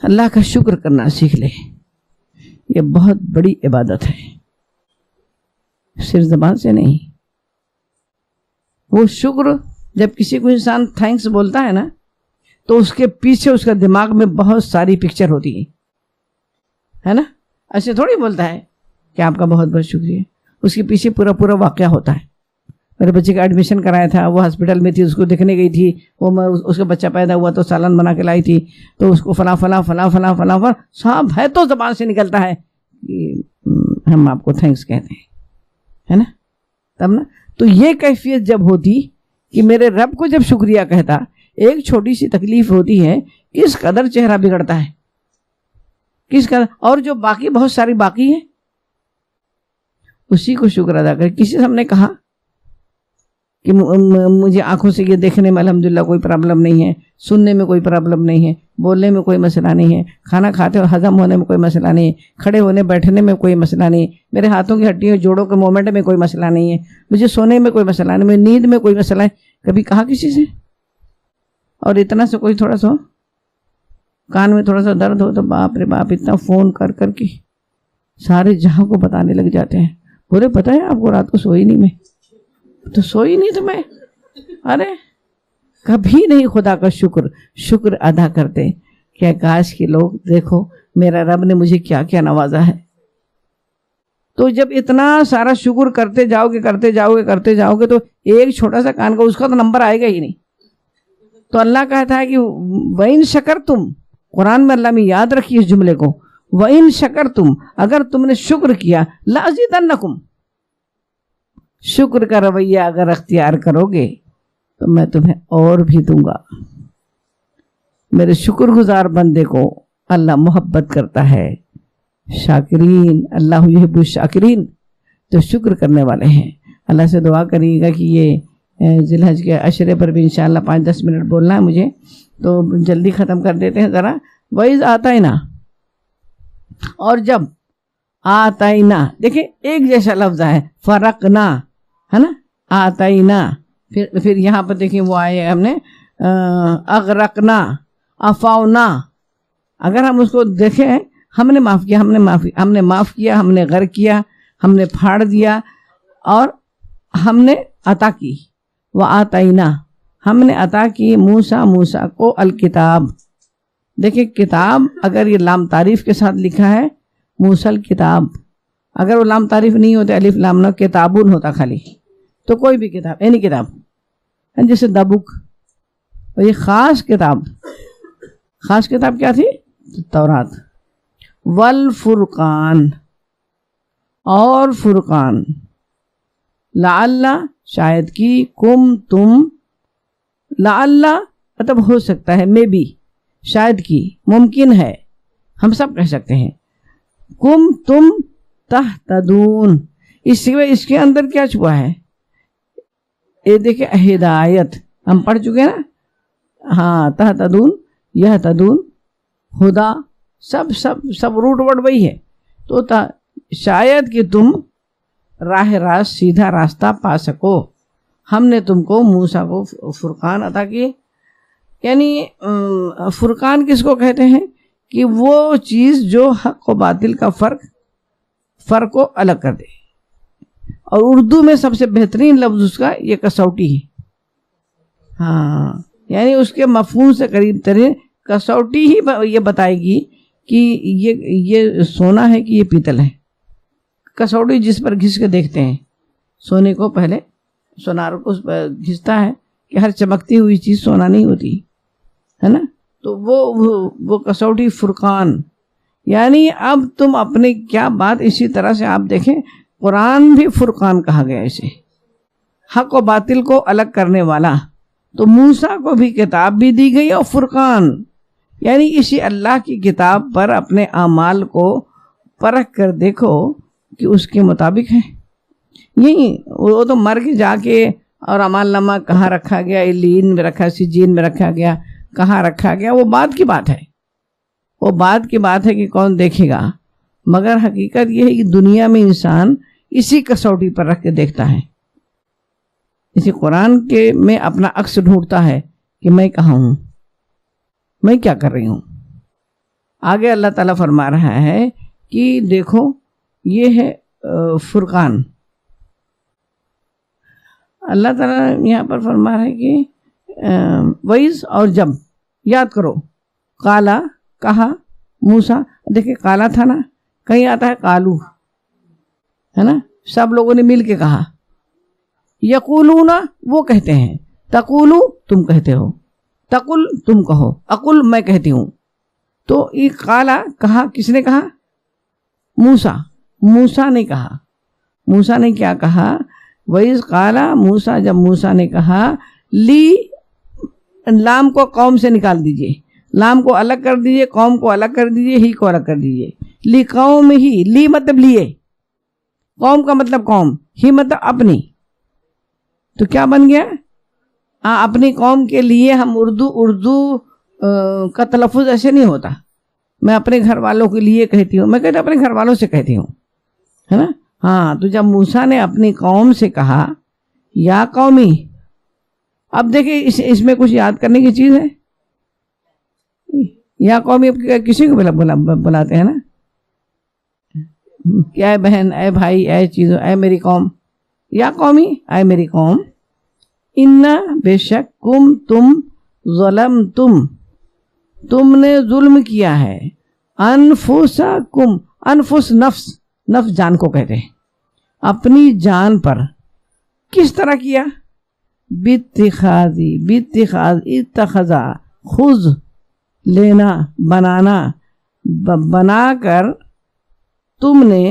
اللہ کا شکر کرنا سیکھ لے, یہ بہت بڑی عبادت ہے, صرف زبان سے نہیں. وہ شکر جب کسی کو انسان تھینکس بولتا ہے نا تو اس کے پیچھے اس کا دماغ میں بہت ساری پکچر ہوتی ہے نا, ایسے تھوڑی بولتا ہے کہ آپ کا بہت بہت شکریہ, اس کے پیچھے پورا واقعہ ہوتا ہے. میرے بچے کا ایڈمیشن کرایا تھا, وہ ہاسپٹل میں تھی, اس کو دیکھنے گئی تھی, وہ اس کا بچہ پیدا ہوا تو سالن بنا کے لائی تھی, تو اس کو فلاں سب ہے تو زبان سے نکلتا ہے کہ ہم آپ کو تھینکس کہتے ہیں, ہے نا, تب نا. تو یہ کیفیت جب ہوتی کہ میرے رب کو جب شکریہ کہتا، ایک چھوٹی سی تکلیف ہوتی ہے، کس قدر چہرہ بگڑتا ہے، کس قدر، اور جو باقی بہت ساری باقی ہے اسی کو شکر ادا کر۔ کسی سے ہم نے کہا کہ مجھے آنکھوں سے یہ دیکھنے میں الحمدللہ کوئی پرابلم نہیں ہے، سننے میں کوئی پرابلم نہیں ہے، بولنے میں کوئی مسئلہ نہیں ہے، کھانا کھاتے اور ہضم ہونے میں کوئی مسئلہ نہیں ہے، کھڑے ہونے بیٹھنے میں کوئی مسئلہ نہیں ہے، میرے ہاتھوں کی ہڈیوں جوڑوں کے موومنٹ میں کوئی مسئلہ نہیں ہے، مجھے سونے میں کوئی مسئلہ نہیں، میری نیند میں کوئی مسئلہ ہے، کبھی کہا کسی سے؟ اور اتنا سے کوئی تھوڑا سا کان میں تھوڑا سا درد ہو تو باپ رے باپ اتنا فون کر کر کے سارے جہاں کو بتانے لگ جاتے ہیں، بولے پتہ ہے آپ کو رات کو سوئی نہیں، میں تو سوئی نہیں تو میں، ارے کبھی نہیں خدا کا شکر ادا کرتے کہ کاش کے لوگ دیکھو میرا رب نے مجھے کیا کیا نوازا ہے۔ تو جب اتنا سارا شکر کرتے جاؤ گے تو ایک چھوٹا سا کان کا اس کا تو نمبر آئے گا ہی نہیں۔ تو اللہ کہتا ہے کہ وَإِن شَكَرْتُمْ، قرآن میں اللہ میں یاد رکھیے اس جملے کو، وَإِن شَكَرْتُمْ، اگر تم نے شکر کیا، لَأَزِيدَنَّكُمْ، شکر کا رویہ اگر اختیار کرو گے تو میں تمہیں اور بھی دوں گا۔ میرے شکر گزار بندے کو اللہ محبت کرتا ہے۔ شاکرین، اللہ یحب الشاکرین، تو شکر کرنے والے ہیں۔ اللہ سے دعا کریے گا کہ یہ ذی الحج کے عشرے پر بھی انشاءاللہ 5-10 منٹ بولنا ہے مجھے، تو جلدی ختم کر دیتے ہیں ذرا۔ وَإِذْ آتَيْنَا، اور جب آتَيْنَا، دیکھیں ایک جیسا لفظ ہے، فرقنا ہے نا، آتَيْنَا، پھر یہاں پر دیکھیں وہ آئے ہم نے اغرقنا، افاؤنا، اگر ہم اس کو دیکھیں ہم نے معاف کیا، ہم نے غرق کیا، ہم نے پھاڑ دیا، اور ہم نے عطا کی، وآتینا، ہم نے عطا کی موسیٰ کو الکتاب۔ دیکھیں کتاب اگر یہ لام تعریف کے ساتھ لکھا ہے، موسیٰ الکتاب، اگر وہ لام تعریف نہیں ہوتے الف لام نہ کتابون ہوتا خالی، تو کوئی بھی کتاب، اینی کتاب، جیسے دا بک، اور یہ خاص کتاب کیا تھی؟ تورات، والفرقان، اور فرقان، لعل، شاید کی، کم، تم، لعل مطلب ہو سکتا ہے، میں بھی، شاید کی، ممکن ہے، ہم سب کہہ سکتے ہیں، کم تم تہتدون، اس کے اندر کیا چھپا ہے؟ یہ دیکھیں ہدایت، ہم پڑھ چکے نا، ہاں، تہتدون، یہتدون، ہدا، سب روٹ ورڈ وہی ہے، تو شاید کہ تم راہ راست سیدھا راستہ پا سکو، ہم نے تم کو موسیٰ کو فرقان عطا کی۔ یعنی فرقان کس کو کہتے ہیں؟ کہ وہ چیز جو حق و باطل کا فرق کو الگ کر دے، اور اردو میں سب سے بہترین لفظ اس کا یہ کسوٹی ہے، ہاں، یعنی اس کے مفہوم سے قریب ترین کسوٹی ہی یہ بتائے گی کہ یہ سونا ہے کہ یہ پیتل ہے۔ کسوٹی جس پر گھس کے دیکھتے ہیں سونے کو، پہلے سونار کو گھستا ہے کہ ہر چمکتی ہوئی چیز سونا نہیں ہوتی ہے نا، تو وہ کسوٹی فرقان، یعنی اب تم اپنے کیا بات، اسی طرح سے آپ دیکھیں قرآن بھی فرقان کہا گیا اسے، حق و باطل کو الگ کرنے والا، تو موسیٰ کو بھی کتاب بھی دی گئی اور فرقان، یعنی اسی اللہ کی کتاب پر اپنے اعمال کو پرکھ کر دیکھو کہ اس کے مطابق ہے۔ یہی وہ تو مر کے جا کے اور اعمال نامہ کہاں رکھا گیا، علیین میں رکھا، سجین میں رکھا گیا، کہاں رکھا گیا، وہ بعد کی بات ہے کہ کون دیکھے گا، مگر حقیقت یہ ہے کہ دنیا میں انسان اسی کسوٹی پر رکھ کے دیکھتا ہے، اسی قرآن کے میں اپنا عکس ڈھونڈتا ہے کہ میں کہاں ہوں، میں کیا کر رہی ہوں۔ آگے اللہ تعالیٰ فرما رہا ہے کہ دیکھو یہ ہے فرقان، اللہ تعالیٰ یہاں پر فرما رہا ہے کہ وَإِذْ، اور جب، یاد کرو، قالا، کہا، موسیٰ، دیکھیں قالا تھا نا، کہیں آتا ہے قالو، ہے نا، سب لوگوں نے مل کے کہا، یقولون، وہ کہتے ہیں، تقولو، تم کہتے ہو، تقل، تم کہو، اقل، میں کہتی ہوں، تو یہ قالا کہا، کس نے کہا؟ موسیٰ نے کہا۔ موسیٰ نے کیا کہا؟ وَإِذْ قَالَ موسیٰ، جب موسیٰ نے کہا لی لام کو قوم سے نکال دیجئے، لام کو الگ کر دیجئے، قوم کو الگ کر دیجئے، ہی کو الگ کر دیجئے. لی قوم ہی، لی مطلب لیے، قوم کا مطلب قوم، ہی مطلب اپنی. تو کیا بن گیا؟ اپنی قوم کے لیے ہم اردو کا تلفظ ایسے نہیں ہوتا. میں اپنے گھر والوں کے لیے کہتی ہوں، میں کہتی ہوں اپنے گھر والوں سے کہتی ہوں، ہے نا. ہاں، تو جب موسیٰ نے اپنی قوم سے کہا یا قومی، اب دیکھیں اس میں کچھ یاد کرنے کی چیز ہے. یا قومی کسی کو بلاتے ہیں نا، کہ اے بہن، اے بھائی، اے چیزوں، اے میری قوم. یا قومی، اے میری قوم، انا بے شک کم تم ظلمتم، تم نے ظلم کیا ہے، انفسکم، انفس نفس جان کو کہتے ہیں، اپنی جان پر. کس طرح کیا؟ باتخاذ اتخذا، خذ لینا، بنانا، بنا کر، تم نے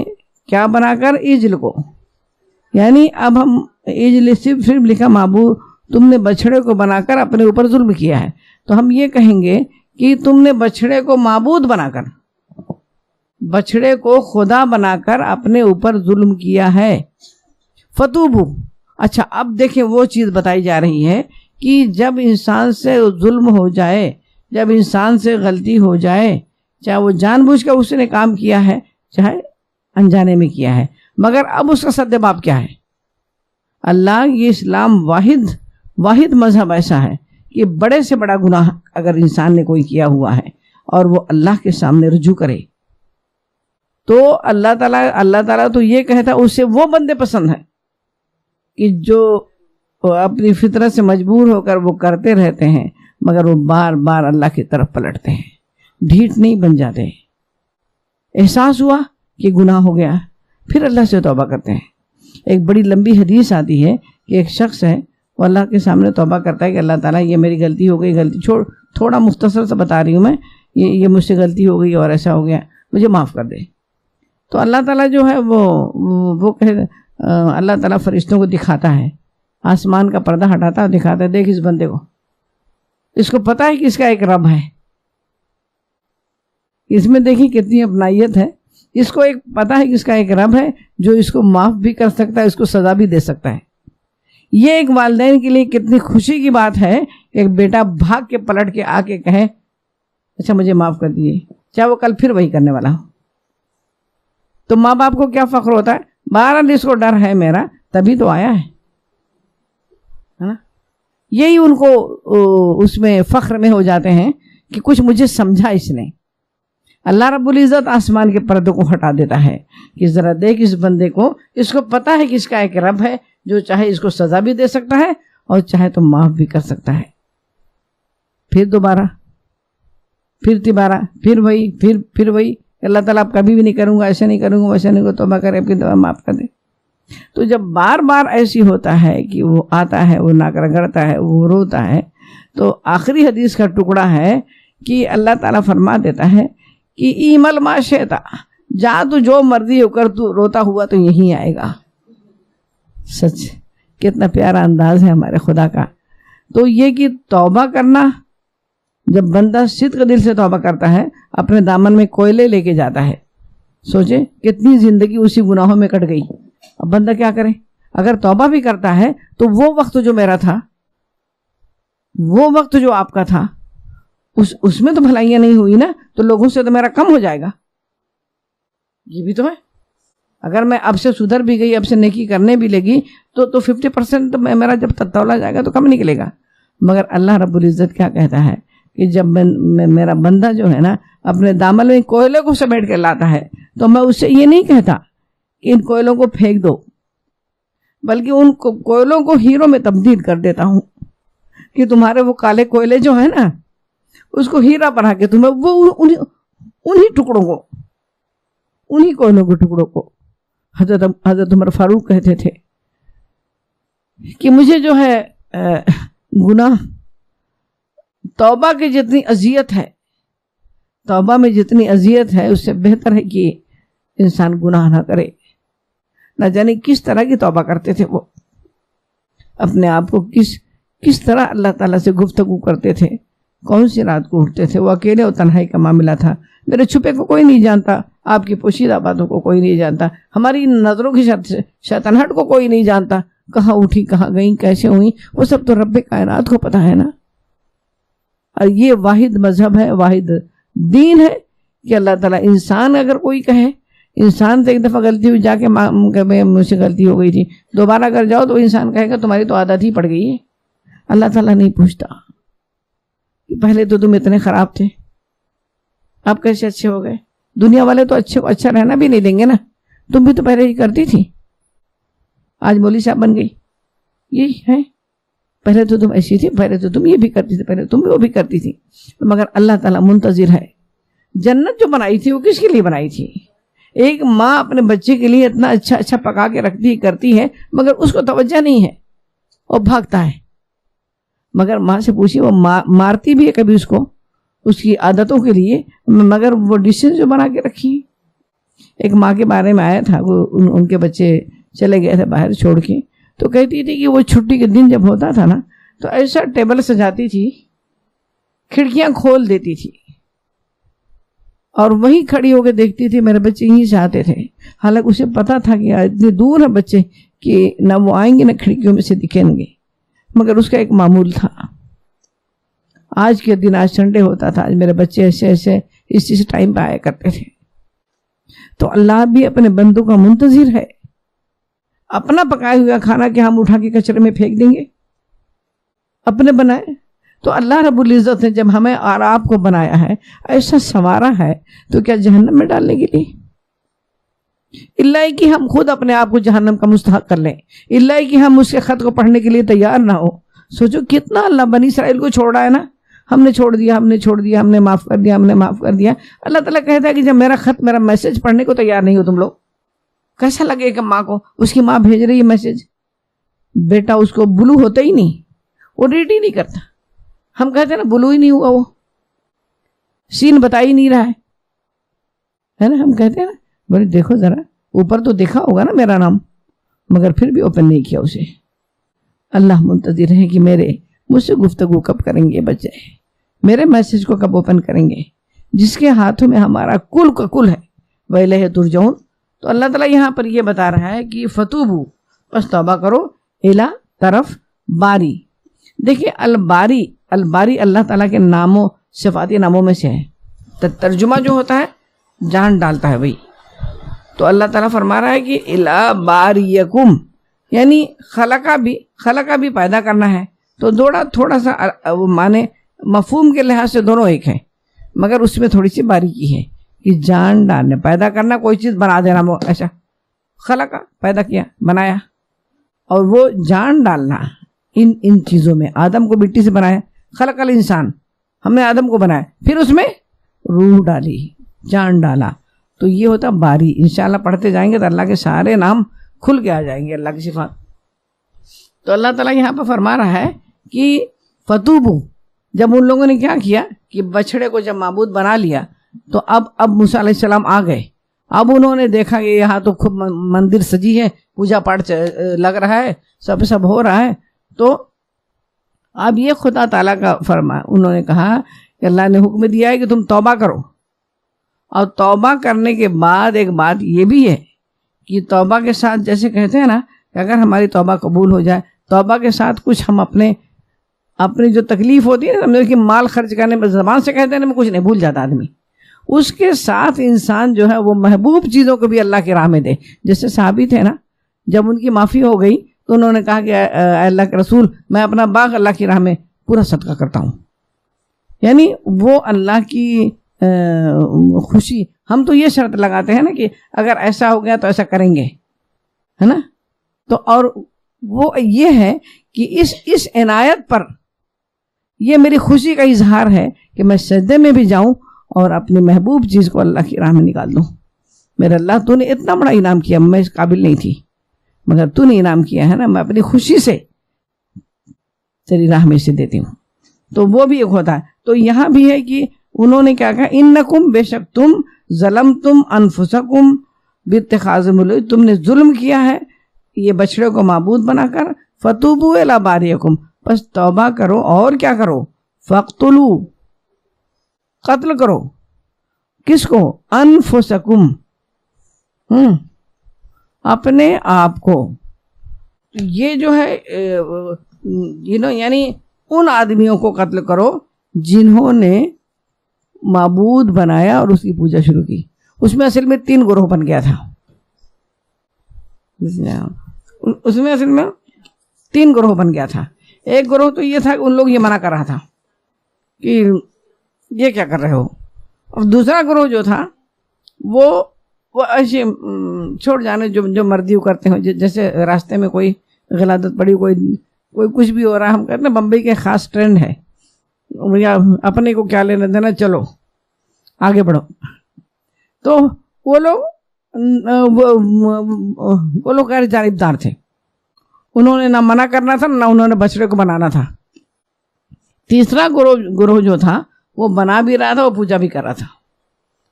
کیا بنا کر؟ عجل کو. یعنی اب ہم عجل صرف لکھا معبود، تم نے بچھڑے کو بنا کر اپنے اوپر ظلم کیا ہے. تو ہم یہ کہیں گے کہ تم نے بچھڑے کو معبود بنا کر، بچھڑے کو خدا بنا کر اپنے اوپر ظلم کیا ہے. فتوبو. اچھا، اب دیکھیں وہ چیز بتائی جا رہی ہے کہ جب انسان سے ظلم ہو جائے، جب انسان سے غلطی ہو جائے، چاہے وہ جان بوجھ کر اس نے کام کیا ہے، چاہے انجانے میں کیا ہے، مگر اب اس کا سدباب کیا ہے؟ اللہ، یہ اسلام واحد مذہب ایسا ہے کہ بڑے سے بڑا گناہ اگر انسان نے کوئی کیا ہوا ہے اور وہ اللہ کے سامنے رجوع کرے تو اللہ تعالیٰ تو یہ کہتا ہے اسے وہ بندے پسند ہیں کہ جو اپنی فطرت سے مجبور ہو کر وہ کرتے رہتے ہیں، مگر وہ بار بار اللہ کی طرف پلٹتے ہیں، ڈھیٹ نہیں بن جاتے. احساس ہوا کہ گناہ ہو گیا، پھر اللہ سے توبہ کرتے ہیں. ایک بڑی لمبی حدیث آتی ہے کہ ایک شخص ہے، وہ اللہ کے سامنے توبہ کرتا ہے کہ اللہ تعالیٰ یہ میری غلطی ہو گئی، غلطی چھوڑ، تھوڑا مختصر سے بتا رہی ہوں میں، یہ مجھ سے غلطی ہو گئی اور ایسا ہو گیا، مجھے معاف کر دے. تو اللہ تعالیٰ جو ہے وہ اللہ تعالیٰ فرشتوں کو دکھاتا ہے، آسمان کا پردہ ہٹاتا ہے، دکھاتا ہے، دیکھ اس بندے کو، اس کو پتہ ہے کہ اس کا ایک رب ہے. اس میں دیکھیں کتنی اپنائیت ہے. اس کو ایک پتہ ہے کہ اس کا ایک رب ہے جو اس کو معاف بھی کر سکتا ہے، اس کو سزا بھی دے سکتا ہے. یہ ایک والدین کے لیے کتنی خوشی کی بات ہے کہ ایک بیٹا بھاگ کے پلٹ کے آ کے کہے اچھا مجھے معاف کر دیجیے، چاہے وہ کل پھر وہی کرنے والا ہو. تو ماں باپ کو کیا فخر ہوتا ہے، بہرحال اس کو ڈر ہے میرا تبھی تو آیا ہے نا. یہی ان کو اس میں فخر میں ہو جاتے ہیں کہ کچھ مجھے سمجھا اس نے. اللہ رب العزت آسمان کے پردوں کو ہٹا دیتا ہے کہ ذرا دیکھ اس بندے کو، اس کو پتہ ہے کہ اس کا ایک رب ہے جو چاہے اس کو سزا بھی دے سکتا ہے اور چاہے تو معاف بھی کر سکتا ہے. پھر دوبارہ، پھر تیبارہ، پھر وہی اللہ تعالیٰ اب کبھی بھی نہیں کروں گا، ایسے نہیں کروں گا، ویسے نہیں کروں، توبہ کرے پھر دعا معاف کر دے. تو جب بار بار ایسی ہوتا ہے کہ وہ آتا ہے، وہ ناک رگڑتا ہے، وہ روتا ہے، تو آخری حدیث کا ٹکڑا ہے کہ اللہ تعالیٰ فرما دیتا ہے کہ ایمل ما شئتا، جا تو جو مرضی ہو کر، تو روتا ہوا تو یہیں آئے گا. سچ کتنا پیارا انداز ہے ہمارے خدا کا. تو یہ کہ توبہ کرنا، جب بندہ صدق دل سے توبہ کرتا ہے، اپنے دامن میں کوئلے لے کے جاتا ہے. سوچے کتنی زندگی اسی گناہوں میں کٹ گئی. اب بندہ کیا کرے؟ اگر توبہ بھی کرتا ہے تو وہ وقت جو میرا تھا، وہ وقت جو آپ کا تھا، اس میں تو بھلائیاں نہیں ہوئی نا، تو لوگوں سے تو میرا کم ہو جائے گا. یہ بھی تو ہے. اگر میں اب سے سدھر بھی گئی، اب سے نیکی کرنے بھی لگی تو 50% میرا جب تولا جائے گا تو کم نکلے گا. مگر اللہ رب العزت کیا کہتا ہے کہ جب میرا بندہ جو ہے نا اپنے دامن میں کوئلے کو سمیٹ کے لاتا ہے تو میں اس سے یہ نہیں کہتا کہ ان کوئلوں کو پھینک دو، بلکہ ان کوئلوں کو ہیروں میں تبدیل کر دیتا ہوں کہ تمہارے وہ کالے کوئلے جو ہیں نا اس کو ہیرا بنا کے تمہیں وہ انہی ٹکڑوں کو، انہی کوئلوں کے ٹکڑوں کو. حضرت عمر فاروق کہتے تھے کہ مجھے جو ہے گناہ، توبہ کی جتنی اذیت ہے، توبہ میں جتنی اذیت ہے، اس سے بہتر ہے کہ انسان گناہ نہ کرے. نہ جانے کس طرح کی توبہ کرتے تھے وہ، اپنے آپ کو کس طرح اللہ تعالیٰ سے گفتگو کرتے تھے، کون سی رات کو اٹھتے تھے، وہ اکیلے اور تنہائی کا معاملہ تھا، میرے چھپے کو کوئی نہیں جانتا، آپ کی پوشیدہ باتوں کو کوئی نہیں جانتا، ہماری نظروں کی شیطنہٹ کو کوئی نہیں جانتا، کہاں اٹھی کہاں گئیں کیسے ہوئیں، وہ سب تو رب کائنات کو پتہ ہے نا۔ اور یہ واحد مذہب ہے، واحد دین ہے کہ اللہ تعالیٰ انسان اگر کوئی کہے، انسان سے ایک دفعہ غلطی ہوئی جا کے مجھ سے غلطی ہو گئی تھی، دوبارہ اگر جاؤ تو انسان کہے گا تمہاری تو عادت ہی پڑ گئی ہے۔ اللہ تعالیٰ نہیں پوچھتا پہلے تو تم اتنے خراب تھے، آپ کیسے اچھے ہو گئے؟ دنیا والے تو اچھے کو اچھا رہنا بھی نہیں دیں گے نا، تم بھی تو پہلے ہی کرتی تھی، آج مولوی صاحب بن گئی، یہی ہے، پہلے تو تم ایسی تھی، پہلے تو تم یہ بھی کرتی تھی، پہلے تم بھی وہ بھی کرتی تھی۔ مگر اللہ تعالیٰ منتظر ہے۔ جنت جو بنائی تھی وہ کس کے لیے بنائی تھی؟ ایک ماں اپنے بچے کے لیے اتنا اچھا اچھا پکا کے رکھتی کرتی ہے، مگر اس کو توجہ نہیں ہے، اور بھاگتا ہے۔ مگر ماں سے پوچھی، وہ مارتی بھی ہے کبھی اس کو، اس کی عادتوں کے لیے، مگر وہ ڈشز جو بنا کے رکھی۔ ایک ماں کے بارے میں آیا تھا، وہ ان کے بچے چلے گئے تھے باہر چھوڑ کے، تو کہتی تھی کہ وہ چھٹی کے دن جب ہوتا تھا نا تو ایسا ٹیبل سجاتی تھی، کھڑکیاں کھول دیتی تھی، اور وہیں کھڑی ہو کے دیکھتی تھی میرے بچے یہیں سے آتے تھے، حالانکہ اسے پتا تھا کہ اتنے دور ہیں بچے کہ نہ وہ آئیں گے نہ کھڑکیوں میں سے دکھیں گے، مگر اس کا ایک معمول تھا۔ آج کے دن، آج سنڈے ہوتا تھا، آج میرے بچے ایسے ایسے اس ٹائم پہ آیا کرتے تھے۔ تو اللہ بھی اپنے بندوں کا منتظر ہے۔ اپنا پکایا ہوا کھانا کہ ہم اٹھا کے کچرے میں پھینک دیں گے؟ اپنے بنائے تو اللہ رب العزت نے جب ہمیں اور آپ کو بنایا ہے، ایسا سنوارا ہے، تو کیا جہنم میں ڈالنے کے لیے؟ اللہ کہ ہم خود اپنے آپ کو جہنم کا مستحق کر لیں، اللہ کہ ہم اس کے خط کو پڑھنے کے لیے تیار نہ ہو۔ سوچو کتنا اللہ بنی اسرائیل کو چھوڑ رہا ہے نا، ہم نے چھوڑ دیا، ہم نے چھوڑ دیا، ہم نے معاف کر دیا، ہم نے معاف کر دیا۔ اللہ تعالیٰ کہتا ہے کہ جب میرا خط، میرا میسج پڑھنے کو تیار نہیں ہو تم لوگ، کیسا لگے کہ ماں کو، اس کی ماں بھیج رہی ہے میسج، بیٹا اس کو بلو ہوتا ہی نہیں، وہ ریڈ ہی نہیں کرتا۔ ہم کہتے ہیں نا بلو ہی نہیں ہوا، وہ سین بتا ہی نہیں رہا ہے نا، ہم کہتے ہیں نا بولے دیکھو ذرا، اوپر تو دیکھا ہوگا نا میرا نام، مگر پھر بھی اوپن نہیں کیا اسے۔ اللہ منتظر ہے کہ مجھ سے گفتگو کب کریں گے بچے، میرے میسج کو کب اوپن کریں گے، جس کے ہاتھوں میں ہمارا کل کا کل ہے۔ وَإِلَيْهِ تُرْجَعُونَ۔ تو اللہ تعالیٰ یہاں پر یہ بتا رہا ہے کہ فتوبو، پس توبہ کرو، الا طرف باری۔ دیکھیں الباری، الباری اللہ تعالیٰ کے ناموں، صفاتی ناموں میں سے ہے۔ ترجمہ جو ہوتا ہے جان ڈالتا ہے بھائی، تو اللہ تعالیٰ فرما رہا ہے کہ الا باریکم، یعنی خلقہ بھی پیدا کرنا ہے، تو تھوڑا سا معنی مفہوم کے لحاظ سے دونوں ایک ہیں، مگر اس میں تھوڑی سی باریکی ہے کہ جان ڈالنے، پیدا کرنا، کوئی چیز بنا دینا، وہ ایسا خلقہ پیدا کیا، بنایا، اور وہ جان ڈالنا ان چیزوں میں۔ آدم کو مٹی سے بنایا، خلق الانسان، ہم نے آدم کو بنایا، پھر اس میں روح ڈالی، جان ڈالا، تو یہ ہوتا باری۔ انشاءاللہ پڑھتے جائیں گے تو اللہ کے سارے نام کھل کے آ جائیں گے، اللہ کی صفات۔ تو اللہ تعالیٰ یہاں پہ فرما رہا ہے کہ فتوبو، جب ان لوگوں نے کیا کیا کہ بچھڑے کو جب معبود بنا لیا، تو اب موسیٰ علیہ السلام آ گئے، اب انہوں نے دیکھا کہ یہاں تو خوب مندر سجی ہے، پوجا پاٹ لگ رہا ہے، سب ہو رہا ہے، تو اب یہ خدا تعالیٰ کا فرما، انہوں نے کہا کہ اللہ نے حکم دیا ہے کہ تم توبہ کرو، اور توبہ کرنے کے بعد ایک بات یہ بھی ہے کہ توبہ کے ساتھ جیسے کہتے ہیں نا کہ اگر ہماری توبہ قبول ہو جائے، توبہ کے ساتھ کچھ ہم اپنی جو تکلیف ہوتی ہے نا کہ مال خرچ کرنے میں، زبان سے کہتے ہیں نا کچھ نہیں، بھول جاتا آدمی، اس کے ساتھ انسان جو ہے وہ محبوب چیزوں کو بھی اللہ کی راہ میں دے۔ جیسے صحابی تھے نا، جب ان کی معافی ہو گئی تو انہوں نے کہا کہ اے اللہ کے رسول، میں اپنا باغ اللہ کی راہ میں پورا صدقہ کرتا ہوں، یعنی وہ اللہ کی خوشی۔ ہم تو یہ شرط لگاتے ہیں نا کہ اگر ایسا ہو گیا تو ایسا کریں گے، ہے نا، تو اور وہ یہ ہے کہ اس عنایت پر یہ میری خوشی کا اظہار ہے کہ میں سجدے میں بھی جاؤں اور اپنی محبوب چیز کو اللہ کی راہ میں نکال دوں۔ میرے اللہ، تو نے اتنا بڑا انعام کیا، میں اس قابل نہیں تھی، مگر تو نے انعام کیا ہے نا، میں اپنی خوشی سے تیری راہ میں سے دیتی ہوں۔ تو وہ بھی ایک ہوتا ہے۔ تو یہاں بھی ہے کہ انہوں نے کیا کہا، انکم، بے شک تم، ظلمتم انفسکم باتخاذکم العجل، تم نے ظلم کیا ہے یہ بچڑے کو معبود بنا کر، فتوبوا الی باریکم، بس توبہ کرو اور کیا کرو؟ فقتلو، قتل کرو، کس کو؟ انفسکم، اپنے آپ کو. یہ جو ہے یعنی ان آدمیوں کو قتل کرو جنہوں نے معبود بنایا اور اس کی پوجا شروع کی. اس میں اصل میں 3 گروہ بن گیا تھا. اس میں اصل میں 3 گروہ بن گیا تھا. ایک گروہ تو یہ تھا کہ ان لوگ یہ منع کر رہا تھا کہ یہ کیا کر رہے ہو، اور دوسرا گروہ جو تھا وہ ایسے چھوڑ جانے جو مرضی کرتے ہوں. جیسے راستے میں کوئی غلادت پڑی، کوئی کچھ بھی ہو رہا ہے، ہم کہتے ہیں بمبئی کے خاص ٹرینڈ ہے، یا اپنے کو کیا لینا دینا، چلو آگے بڑھو. تو وہ لوگ غیر جانبدار تھے. انہوں نے نہ منع کرنا تھا نہ انہوں نے بچڑے کو بنانا تھا. تیسرا گروہ جو تھا وہ بنا بھی رہا تھا، وہ پوجا بھی کر رہا تھا،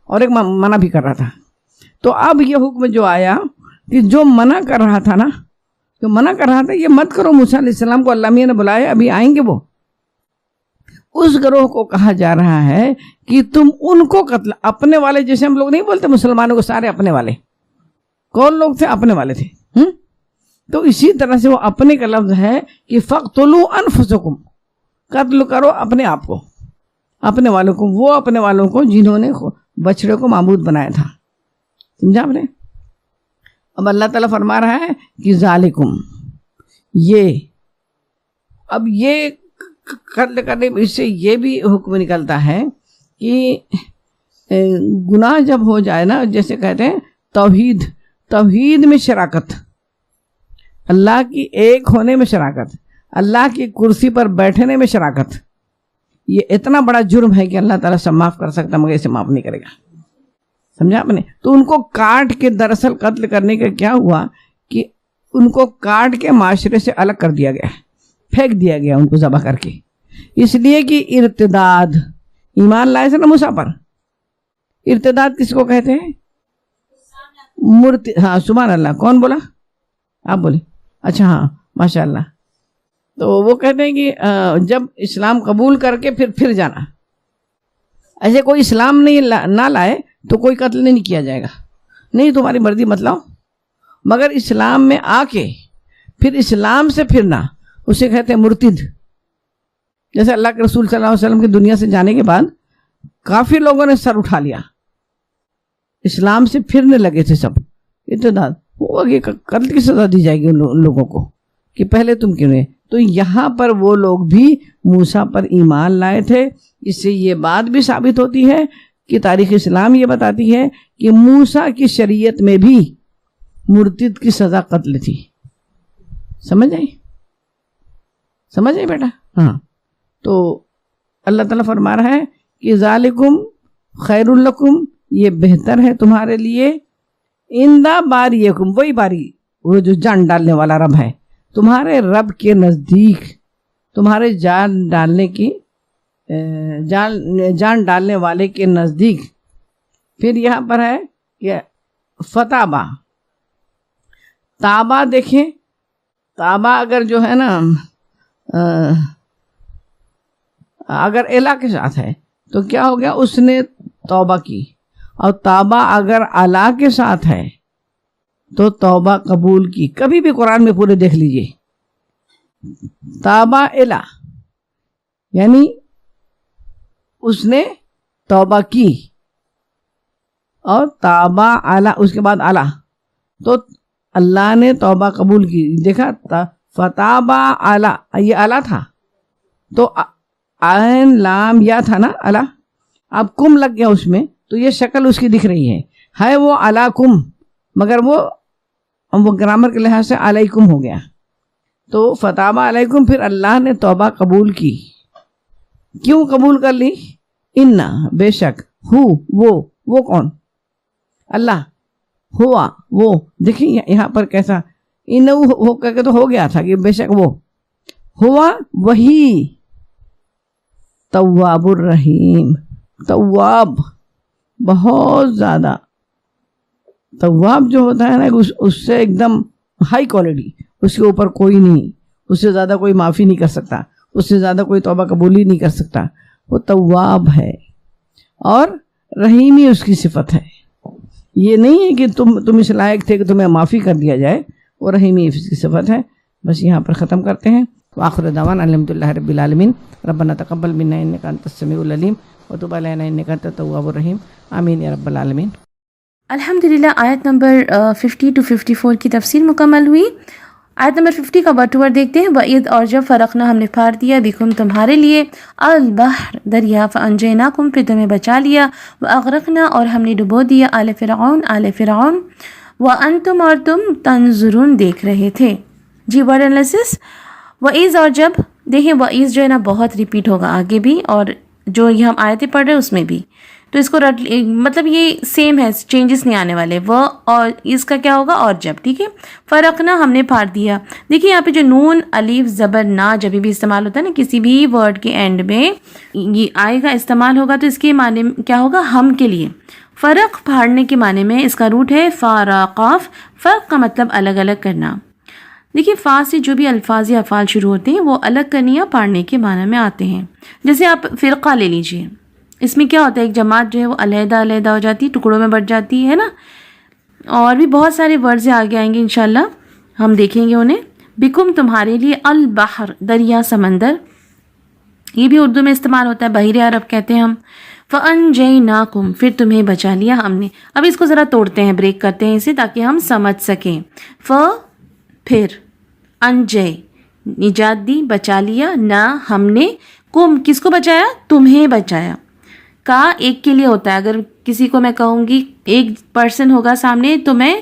اور ایک منع بھی کر رہا تھا. تو اب یہ حکم جو آیا کہ جو منع کر رہا تھا یہ مت کرو، موسیٰ علیہ السلام کو اللہ میاں نے بلایا، ابھی آئیں گے وہ. اس گروہ کو کہا جا رہا ہے کہ تم ان کو قتل، اپنے والے، جیسے ہم لوگ نہیں بولتے مسلمانوں کو سارے اپنے والے. کون لوگ تھے؟ اپنے والے تھے. تو اسی طرح سے وہ اپنے کا لفظ ہے کہ فقتلوا انفسکم، قتل کرو اپنے آپ کو، اپنے والوں کو، وہ اپنے والوں کو جنہوں نے بچڑے کو معبود بنایا تھا. سمجھا آپ نے؟ اب اللہ تعالیٰ فرما رہا ہے کہ ذالکم، اب یہ قتل کرنے اس سے یہ بھی حکم نکلتا ہے کہ گناہ جب ہو جائے نا، جیسے کہتے ہیں توحید میں شراکت، اللہ کی ایک ہونے میں شراکت، اللہ کی کرسی پر بیٹھنے میں شراکت، یہ اتنا بڑا جرم ہے کہ اللہ تعالیٰ سب معاف کر سکتا مگر اسے معاف نہیں کرے گا. سمجھا آپ نے؟ تو ان کو کاٹ کے، دراصل قتل کرنے کا کیا ہوا کہ ان کو کاٹ کے معاشرے سے الگ کر دیا گیا، پھینک دیا گیا ان کو ذبح کر کے. اس لیے کہ ارتداد، ایمان لائے سے نا موسیٰ پر. ارتداد کس کو کہتے ہیں؟ ہاں سبحان اللہ. کون بولا؟ آپ بولے. اچھا ہاں ماشاء اللہ. تو وہ کہتے ہیں کہ جب اسلام قبول کر کے پھر جانا، ایسے کوئی اسلام نہ لائے تو کوئی قتل نہیں کیا جائے گا. نہیں تمہاری مرضی مت لاؤ، مگر اسلام میں آ کے پھر اسلام سے پھرنا، اسے کہتے ہیں مرتد. جیسے اللہ کے رسول صلی اللہ علیہ وسلم کی دنیا سے جانے کے بعد کافی لوگوں نے سر اٹھا لیا، اسلام سے پھرنے لگے تھے سب. ارتداد وہ کہ قتل کی سزا دی جائے گی ان لوگوں کو کہ پہلے تم کیوں نہیں. تو یہاں پر وہ لوگ بھی موسیٰ پر ایمان لائے تھے. اس سے یہ بات بھی ثابت ہوتی ہے کہ تاریخ اسلام یہ بتاتی ہے کہ موسیٰ کی شریعت میں بھی مرتد کی سزا قتل تھی. سمجھ آئی بیٹا؟ ہاں. تو اللہ تعالیٰ فرما رہا ہے کہ ذالکم خیر لکم، یہ بہتر ہے تمہارے لیے، عند باریکم، وہی باری، وہ جو جان ڈالنے والا رب ہے، تمہارے رب کے نزدیک، تمہارے جان ڈالنے والے کے نزدیک. پھر یہاں پر ہے کہ فتابہ، تابہ دیکھیں، تابہ اگر جو ہے نا اگر الا کے ساتھ ہے تو کیا ہو گیا؟ اس نے توبہ کی. اور تابہ اگر الا کے ساتھ ہے تو توبہ قبول کی. کبھی بھی قرآن میں پورے دیکھ لیجئے، تابہ الا یعنی اس نے توبہ کی، اور تابہ الا اس کے بعد الا، تو اللہ نے توبہ قبول کی. دیکھا فتابہ الا، یہ الا تھا تو عین لام یا تھا نا الا، اب کم لگ گیا اس میں، تو یہ شکل اس کی دکھ رہی ہے وہ الا کم، مگر وہ گرامر کے لحاظ سے علیکم ہو گیا. تو فتابہ علیکم، پھر اللہ نے توبہ قبول کی. کیوں قبول کر لی؟ انا، بے شک، وہ کون؟ اللہ، ہوا وہ. دیکھیں یہاں پر کیسا انہو ہو کہ تو ہو گیا تھا کہ بے شک وہ ہوا، وہی تواب الرحیم. تواب بہت زیادہ، تواب جو ہوتا ہے نا اس سے ایک دم ہائی کوالٹی، اس کے اوپر کوئی نہیں. اس سے زیادہ کوئی معافی نہیں کر سکتا، اس سے زیادہ کوئی توبہ قبولی نہیں کر سکتا. وہ تواب ہے اور رحیمی اس کی صفت ہے. یہ نہیں ہے کہ تم اس لائق تھے کہ تمہیں معافی کر دیا جائے، وہ رحیمی اس کی صفت ہے. بس یہاں پر ختم کرتے ہیں. وآخر دعوانا الحمدللہ رب العالمین. ربنا تقبل منا انک انت السمیع العلیم وتب علینا انک انت التواب الرحیم. آمین یا رب العالمین. الحمدللہ آیت نمبر 50 to 54 کی تفسیر مکمل ہوئی. آیت نمبر 50 کا ورڈ ٹو ورڈ دیکھتے ہیں. وَإِذْ اور جب فرقنا ہم نے پھاڑ دیا بکم تمہارے لیے البحر دریا فانجیناکم پھر تمہیں بچا لیا واغرقنا اور ہم نے ڈبو دیا آل فرعون وانتم اور تم تنظرون دیکھ رہے تھے. جی ورڈ انالیسس. وَإِذْ اور جب دیکھیں وَإِذْ جو ہے نا بہت ریپیٹ ہوگا آگے بھی اور جو یہ ہم آیتیں پڑھ رہے ہیں اس میں بھی، تو اس کو مطلب یہ سیم ہے، چینجز نہیں آنے والے. وہ اور اس کا کیا ہوگا اور جب. ٹھیک ہے. فرقنا ہم نے پھاڑ دیا. دیکھیے یہاں پہ جو نون الف زبر نا جب بھی استعمال ہوتا ہے نا کسی بھی ورڈ کے اینڈ میں یہ آئے گا استعمال ہوگا تو اس کے معنی کیا ہوگا ہم کے لیے. فرق پھاڑنے کے معنی میں اس کا روٹ ہے فاراقاف. فرق کا مطلب الگ الگ کرنا. دیکھیے فا سے جو بھی الفاظ یا افعال شروع ہوتے ہیں وہ الگ کرنے یا پھاڑنے کے معنی میں آتے ہیں. جیسے آپ فرقہ لے لیجئے، اس میں کیا ہوتا ہے ایک جماعت جو ہے وہ علیحدہ ہو جاتی ہے، ٹکڑوں میں بٹ جاتی ہے نا. اور بھی بہت سارے ورڈز آگے آئیں گے انشاءاللہ ہم دیکھیں گے انہیں. بکم تمہارے لیے البحر دریا سمندر، یہ بھی اردو میں استعمال ہوتا ہے، بحیر عرب کہتے ہیں ہم. فانجیناکم پھر تمہیں بچا لیا ہم نے. اب اس کو ذرا توڑتے ہیں، بریک کرتے ہیں اسے تاکہ ہم سمجھ سکیں. پھر انجے نجات دی بچا لیا، نہ ہم نے کم کس کو بچایا تمہیں بچایا. کا ایک کے لیے ہوتا ہے، اگر کسی کو میں کہوں گی ایک پرسن ہوگا سامنے تو میں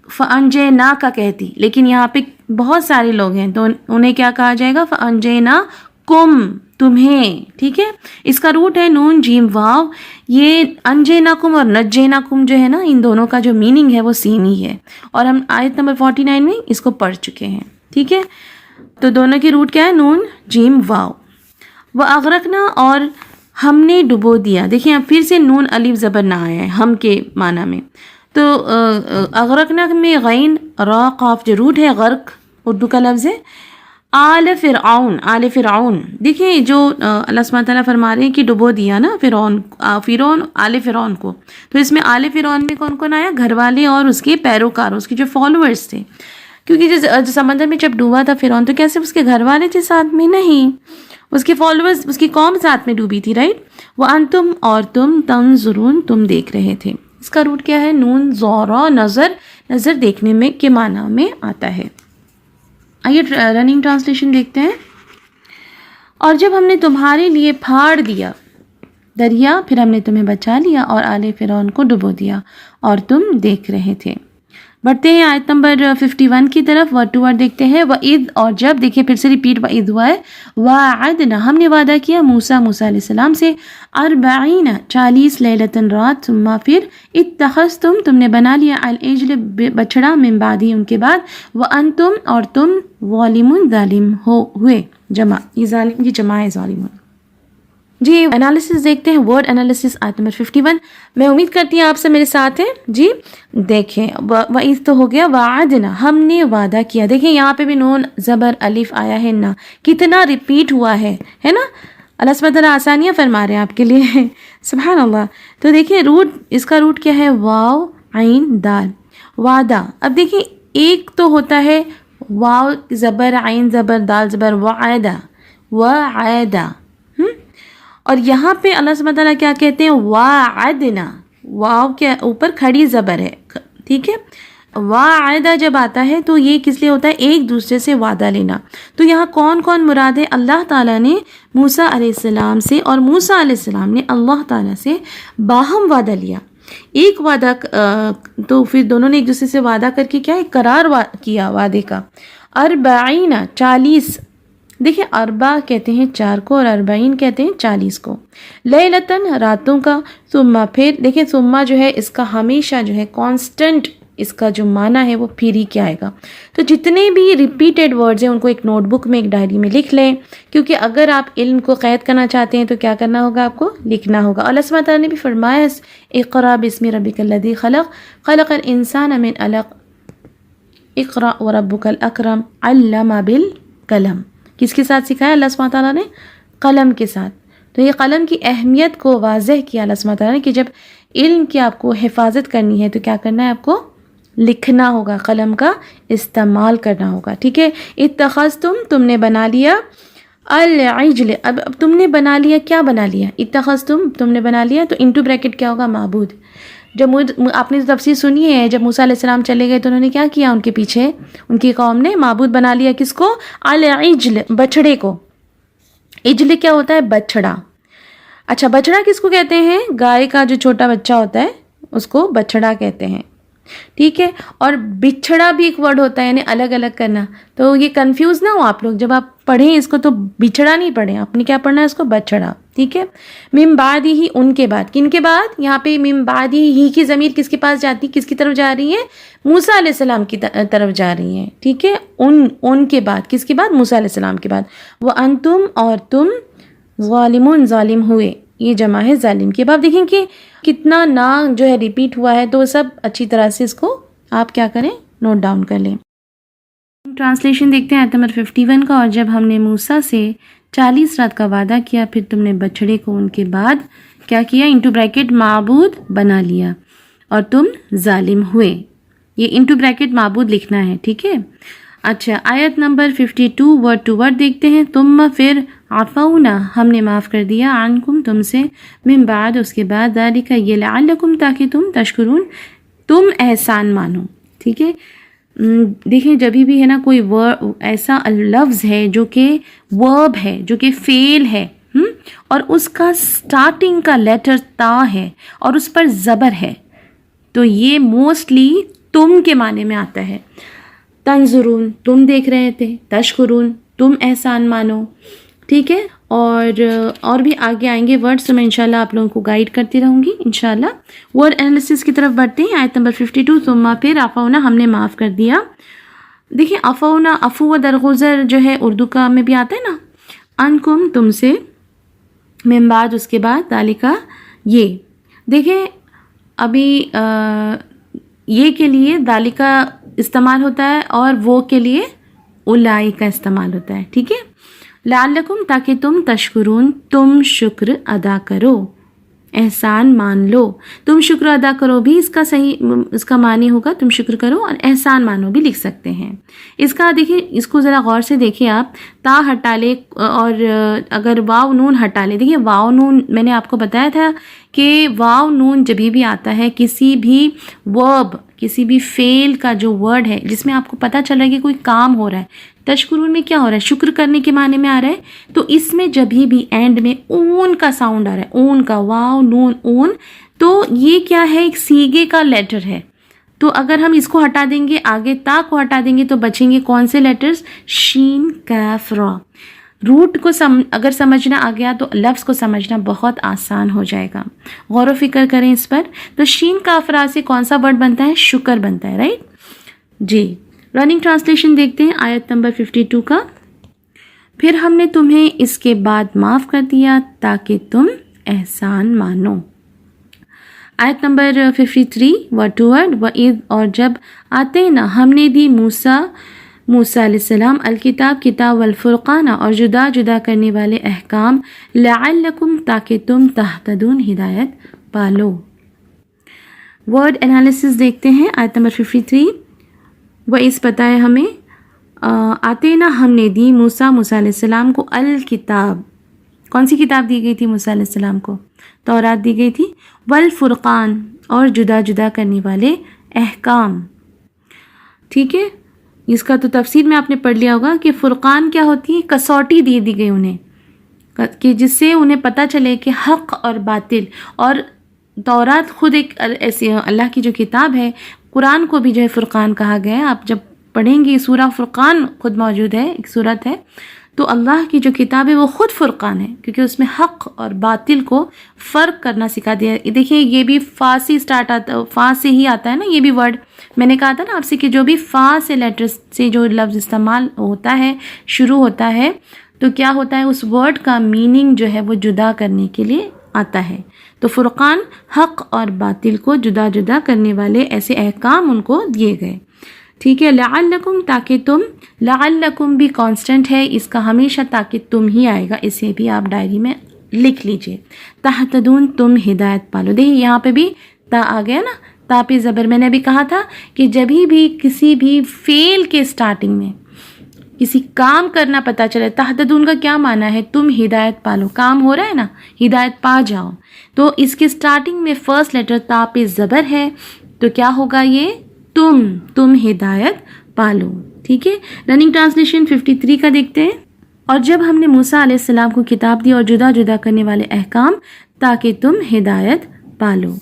فانجے نا کا کہتی، لیکن یہاں پہ بہت سارے لوگ ہیں تو انہیں کیا کہا جائے گا فانجے نا کم تمہیں. ٹھیک ہے. اس کا روٹ ہے نون جیم واو. یہ انجے نا کم اور نجے نا کم جو ہے نا ان دونوں کا جو میننگ ہے وہ سیم ہی ہے اور ہم آیت نمبر 49 میں اس کو پڑھ چکے ہیں. ٹھیک ہے. تو دونوں کی روٹ کیا ہے نون جیم واو. وَأَغْرَقْنَا اور ہم نے ڈبو دیا. دیکھیں اب پھر سے نون الف زبر نہ آیا ہے ہم کے معنی میں. تو اغرقنا میں غین را قاف جو روٹ ہے غرق اردو کا لفظ ہے. آل فرعون دیکھیں جو اللہ سبحانہ تعالیٰ فرما رہے ہیں کہ ڈبو دیا نا فرعون آل فرعون کو. تو اس میں آل فرعون میں کون کون آیا؟ گھر والے اور اس کے پیروکار، اس کے جو فالوورز تھے. کیونکہ جو سمندر میں جب ڈوبا تھا فرعون تو کیا صرف اس کے گھر والے تھے ساتھ میں؟ نہیں، اس کے فالوورز اس کی قوم ساتھ میں ڈوبی تھی. رائٹ. وانتم اور تم تنظرون تم دیکھ رہے تھے. اس کا روٹ کیا ہے؟ نون زورا نظر دیکھنے میں کے معنی میں آتا ہے. آئیے رننگ ٹرانسلیشن دیکھتے ہیں. اور جب ہم نے تمہارے لیے پھاڑ دیا دریا پھر ہم نے تمہیں بچا لیا اور آل فرعون کو ڈبو دیا اور تم دیکھ رہے تھے. بڑھتے ہیں آیت نمبر 51 کی طرف. ورڈ ٹو ورڈ دیکھتے ہیں. وَإِذْ اور جب دیکھیں پھر سے ریپیٹ وَإِذْ ہوا ہے. وَعَدْنَا ہم نے وعدہ کیا موسیٰ علیہ السلام سے 40 لیلۃً رات ثم پھر اتخذتم تم نے بنا لیا العجل بچڑا من بعدی ان کے بعد وانتم اور تم ظالمون ظالم ہوئے. جمع یہ ظالم کی جمع ہے ظالمون. جی انالیسس دیکھتے ہیں. ورڈ انالیسس آیت نمبر 51. میں امید کرتی ہوں آپ سے میرے ساتھ ہیں. جی دیکھیں وَإِذْ تو ہو گیا. وَعَدْنَا ہم نے وعدہ کیا. دیکھیں یہاں پہ بھی نون زبر الف آیا ہے نا، کتنا ریپیٹ ہوا ہے نا. اللہ سبحانہ تعالیٰ آسانیاں فرما رہے ہیں آپ کے لیے. سبحان اللہ. تو دیکھیں روٹ اس کا روٹ کیا ہے؟ واو عین دال وعدہ. اب دیکھیں ایک تو ہوتا ہے واو زبر عین زبر دال زبر وعدہ اور یہاں پہ اللہ سبحانہ تعالیٰ کیا کہتے ہیں؟ وعدنا. واو کے اوپر کھڑی زبر ہے. ٹھیک ہے. وعدہ جب آتا ہے تو یہ کس لیے ہوتا ہے؟ ایک دوسرے سے وعدہ لینا. تو یہاں کون کون مراد ہے؟ اللہ تعالیٰ نے موسیٰ علیہ السلام سے اور موسیٰ علیہ السلام نے اللہ تعالیٰ سے باہم وعدہ لیا. ایک وعدہ تو پھر دونوں نے ایک دوسرے سے وعدہ کر کے کیا اقرار کیا وعدے کا. 40 دیکھیں اربع کہتے ہیں 4 کو اور 40 کہتے ہیں 40 کو. لیلتن راتوں کا. ثم پھر دیکھیں ثم جو ہے اس کا ہمیشہ جو ہے کانسٹنٹ اس کا جو معنی ہے وہ پھر ہی کیا آئے گا. تو جتنے بھی ریپیٹیڈ ورڈز ہیں ان کو ایک نوٹ بک میں ایک ڈائری میں لکھ لیں کیونکہ اگر آپ علم کو قید کرنا چاہتے ہیں تو کیا کرنا ہوگا؟ آپ کو لکھنا ہوگا. اللہ سبحانہ تعالیٰ نے بھی فرمایا اقرأ باسم ربک الذی خلق الانسان من علق اقرأ وربک الاکرم علم قلم. کس کے ساتھ سکھایا اللہ سبحانہ تعالیٰ نے؟ قلم کے ساتھ. تو یہ قلم کی اہمیت کو واضح کیا اللہ سبحانہ تعالیٰ نے کہ جب علم کی آپ کو حفاظت کرنی ہے تو کیا کرنا ہے؟ آپ کو لکھنا ہوگا، قلم کا استعمال کرنا ہوگا. ٹھیک ہے. اتخذتم، تم نے بنا لیا، العجل، اب تم نے بنا لیا، کیا بنا لیا؟ اتخذتم، تم نے بنا لیا، تو انٹو بریکٹ کیا ہوگا؟ معبود. جب آپ نے تفسیر سنی ہے، جب موسیٰ علیہ السلام چلے گئے تو انہوں نے کیا کیا؟ ان کے پیچھے ان کی قوم نے معبود بنا لیا. کس کو؟ العجل، بچھڑے کو. عجل کیا ہوتا ہے؟ بچھڑا. اچھا، بچھڑا کس کو کہتے ہیں؟ گائے کا جو چھوٹا بچہ ہوتا ہے اس کو بچھڑا کہتے ہیں. ٹھیک ہے. اور بچھڑا بھی ایک ورڈ ہوتا ہے، یعنی الگ الگ کرنا. تو یہ کنفیوز نہ ہو آپ لوگ، جب آپ پڑھیں اس کو تو بچھڑا نہیں پڑھیں، آپ نے کیا پڑھنا ہے؟ اس کو بچھڑا. ٹھیک ہے. من بعد ہی، ان کے بعد. کن کے بعد؟ یہاں پہ من بعد ہی کی ضمیر کس کے پاس جاتی؟ کس کی طرف جا رہی ہے؟ موسیٰ علیہ السلام کی طرف جا رہی ہیں. ٹھیک ہے. ان کے بعد. کس کے بعد؟ موسیٰ علیہ السلام کے بعد. وَأَنْتُمْ، اور تم، ظالمون، ظالم ہوئے. یہ جمع ہے ظالم کی. اب آپ دیکھیں کہ کتنا نا جو ہے ریپیٹ ہوا ہے، تو سب اچھی طرح سے اس کو آپ کیا کریں؟ نوٹ ڈاؤن کر لیں. ٹرانسلیشن دیکھتے ہیں آیت نمبر 51 کا. اور جب ہم نے موسیٰ سے 40 رات کا وعدہ کیا، پھر تم نے بچھڑے کو ان کے بعد کیا کیا؟ انٹو بریکٹ معبود بنا لیا اور تم ظالم ہوئے. یہ انٹو بریکٹ معبود لکھنا ہے. ٹھیک ہے. اچھا، آیت نمبر 52 ورڈ ٹو ورڈ دیکھتے ہیں. تم پھر عفونا، ہم نے معاف کر دیا، عنکم، تم سے، من بعد، اس کے بعد، ذالک، یہ، لعلکم، تاکہ تم، تشکرون، تم احسان مانو. ٹھیک ہے. دیکھیں جبھی بھی ہے نا کوئی ایسا لفظ ہے جو کہ ورب ہے، جو کہ فعل ہے، اور اس کا سٹارٹنگ کا لیٹر تا ہے اور اس پر زبر ہے، تو یہ موسٹلی تم کے معنی میں آتا ہے. تنظرون، تم دیکھ رہے تھے، تشکرون، تم احسان مانو. ٹھیک ہے. اور بھی آگے آئیں گے ورڈس، تو میں انشاءاللہ آپ لوگوں کو گائیڈ کرتی رہوں گی انشاءاللہ. ورڈ انالیسس کی طرف بڑھتے ہیں. آیت نمبر 52. ثم، پھر، عفونا، ہم نے معاف کر دیا. دیکھیں عفونا، عفو و درگزر جو ہے اردو کا میں بھی آتا ہے نا. عنکم، تم سے، من بعد، اس کے بعد، ذالک، یہ. دیکھیں ابھی یہ کے لیے ذالک استعمال ہوتا ہے اور وہ کے لیے اولئک کا استعمال ہوتا ہے. ٹھیک ہے. لعلکم، تاکہ تم، تشکرون، تم شکر ادا کرو، احسان مان لو. تم شکر ادا کرو بھی اس کا صحیح اس کا معنی ہوگا تم شکر کرو، اور احسان مانو بھی لکھ سکتے ہیں. اس کا دیکھیں، اس کو ذرا غور سے دیکھیں آپ. تا ہٹا لے اور اگر واو نون ہٹا لے. دیکھیں واو نون میں نے آپ کو بتایا تھا کہ واو نون جبھی بھی آتا ہے کسی بھی ورب، کسی بھی فعل کا جو ورڈ ہے جس میں آپ کو پتہ چل رہا ہے کہ کوئی کام ہو رہا ہے. تشکرون میں کیا ہو رہا ہے؟ شکر کرنے کے معنی میں آ رہا ہے. تو اس میں جبھی بھی اینڈ میں اون کا ساؤنڈ آ رہا ہے، اون کا، واو نون اون، تو یہ کیا ہے؟ ایک سیگے کا لیٹر ہے. تو اگر ہم اس کو ہٹا دیں گے، آگے تا کو ہٹا دیں گے، تو بچیں گے کون سے لیٹرز؟ شین، کاف، را. روٹ کو اگر سمجھنا آ گیا تو لفظ کو سمجھنا بہت آسان ہو جائے گا. غور و فکر کریں اس پر. تو شین، کاف، را سے کون سا ورڈ بنتا ہے؟ شکر بنتا ہے. رائٹ جی. رننگ ٹرانسلیشن دیکھتے ہیں آیت نمبر 52 کا. پھر ہم نے تمہیں اس کے بعد معاف کر دیا تاکہ تم احسان مانو. آیت نمبر 53 ورڈ ٹو ورڈ. وَإِذْ، اور جب، آتے نا، ہم نے دی، موسیٰ علیہ السلام، الکتاب، کتاب، والفرقان، اور جدا جدا کرنے والے احکام، لعلکم، تاکہ تم، تہتدون، ہدایت پالو. ورڈ انالیسس دیکھتے ہیں آیت نمبر 53. وَإِذْ، پتہ ہے ہمیں، آتے نا، ہم نے دی، موسیٰ علیہ السلام کو، الکتاب، کون سی کتاب دی گئی تھی موسیٰ علیہ السلام کو؟ تورات دی گئی تھی. والفرقان، اور جدا جدا کرنے والے احکام. ٹھیک ہے. اس کا تو تفسیر میں آپ نے پڑھ لیا ہوگا کہ فرقان کیا ہوتی ہے؟ کسوٹی دی گئی انہیں، کہ جس سے انہیں پتہ چلے کہ حق اور باطل. اور تورات خود ایک ایسی اللہ کی جو کتاب ہے، قرآن کو بھی جو ہے فرقان کہا گیا ہے. آپ جب پڑھیں گے سورہ فرقان خود موجود ہے، ایک صورت ہے، تو اللہ کی جو کتاب ہے وہ خود فرقان ہے، کیونکہ اس میں حق اور باطل کو فرق کرنا سکھا دیا. دیکھیں یہ بھی فا سے اسٹارٹ آتا، فا سے ہی آتا ہے نا یہ بھی ورڈ. میں نے کہا تھا نا آپ سے کہ جو بھی فا سے لیٹر سے جو لفظ استعمال ہوتا ہے، شروع ہوتا ہے، تو کیا ہوتا ہے؟ اس ورڈ کا میننگ جو ہے وہ جدا کرنے کے لیے آتا ہے. تو فرقان، حق اور باطل کو جدا جدا کرنے والے ایسے احکام ان کو دیے گئے. ٹھیک ہے. لعلکم تاکہ تم، لعلکم بھی کانسٹنٹ ہے، اس کا ہمیشہ تاکہ تم ہی آئے گا، اسے بھی آپ ڈائری میں لکھ لیجئے. تہتدون تم ہدایت پالو. دیکھیے یہاں پہ بھی تا آ گیا نا، تا پہ زبر. میں نے ابھی کہا تھا کہ جبھی بھی کسی بھی فعل کے سٹارٹنگ میں کسی کام کرنا پتہ چلے، تہتدون کا کیا معنی ہے؟ تم ہدایت پالو. کام ہو رہا ہے نا، ہدایت پا جاؤ. تو اس کے سٹارٹنگ میں فرسٹ لیٹر تا پہ زبر ہے، تو کیا ہوگا یہ؟ تم ہدایت پالو. ٹھیک ہے. رننگ ٹرانسلیشن 53 کا دیکھتے ہیں. اور جب ہم نے موسیٰ علیہ السلام کو کتاب دی اور جدا جدا کرنے والے احکام تاکہ تم ہدایت پالو.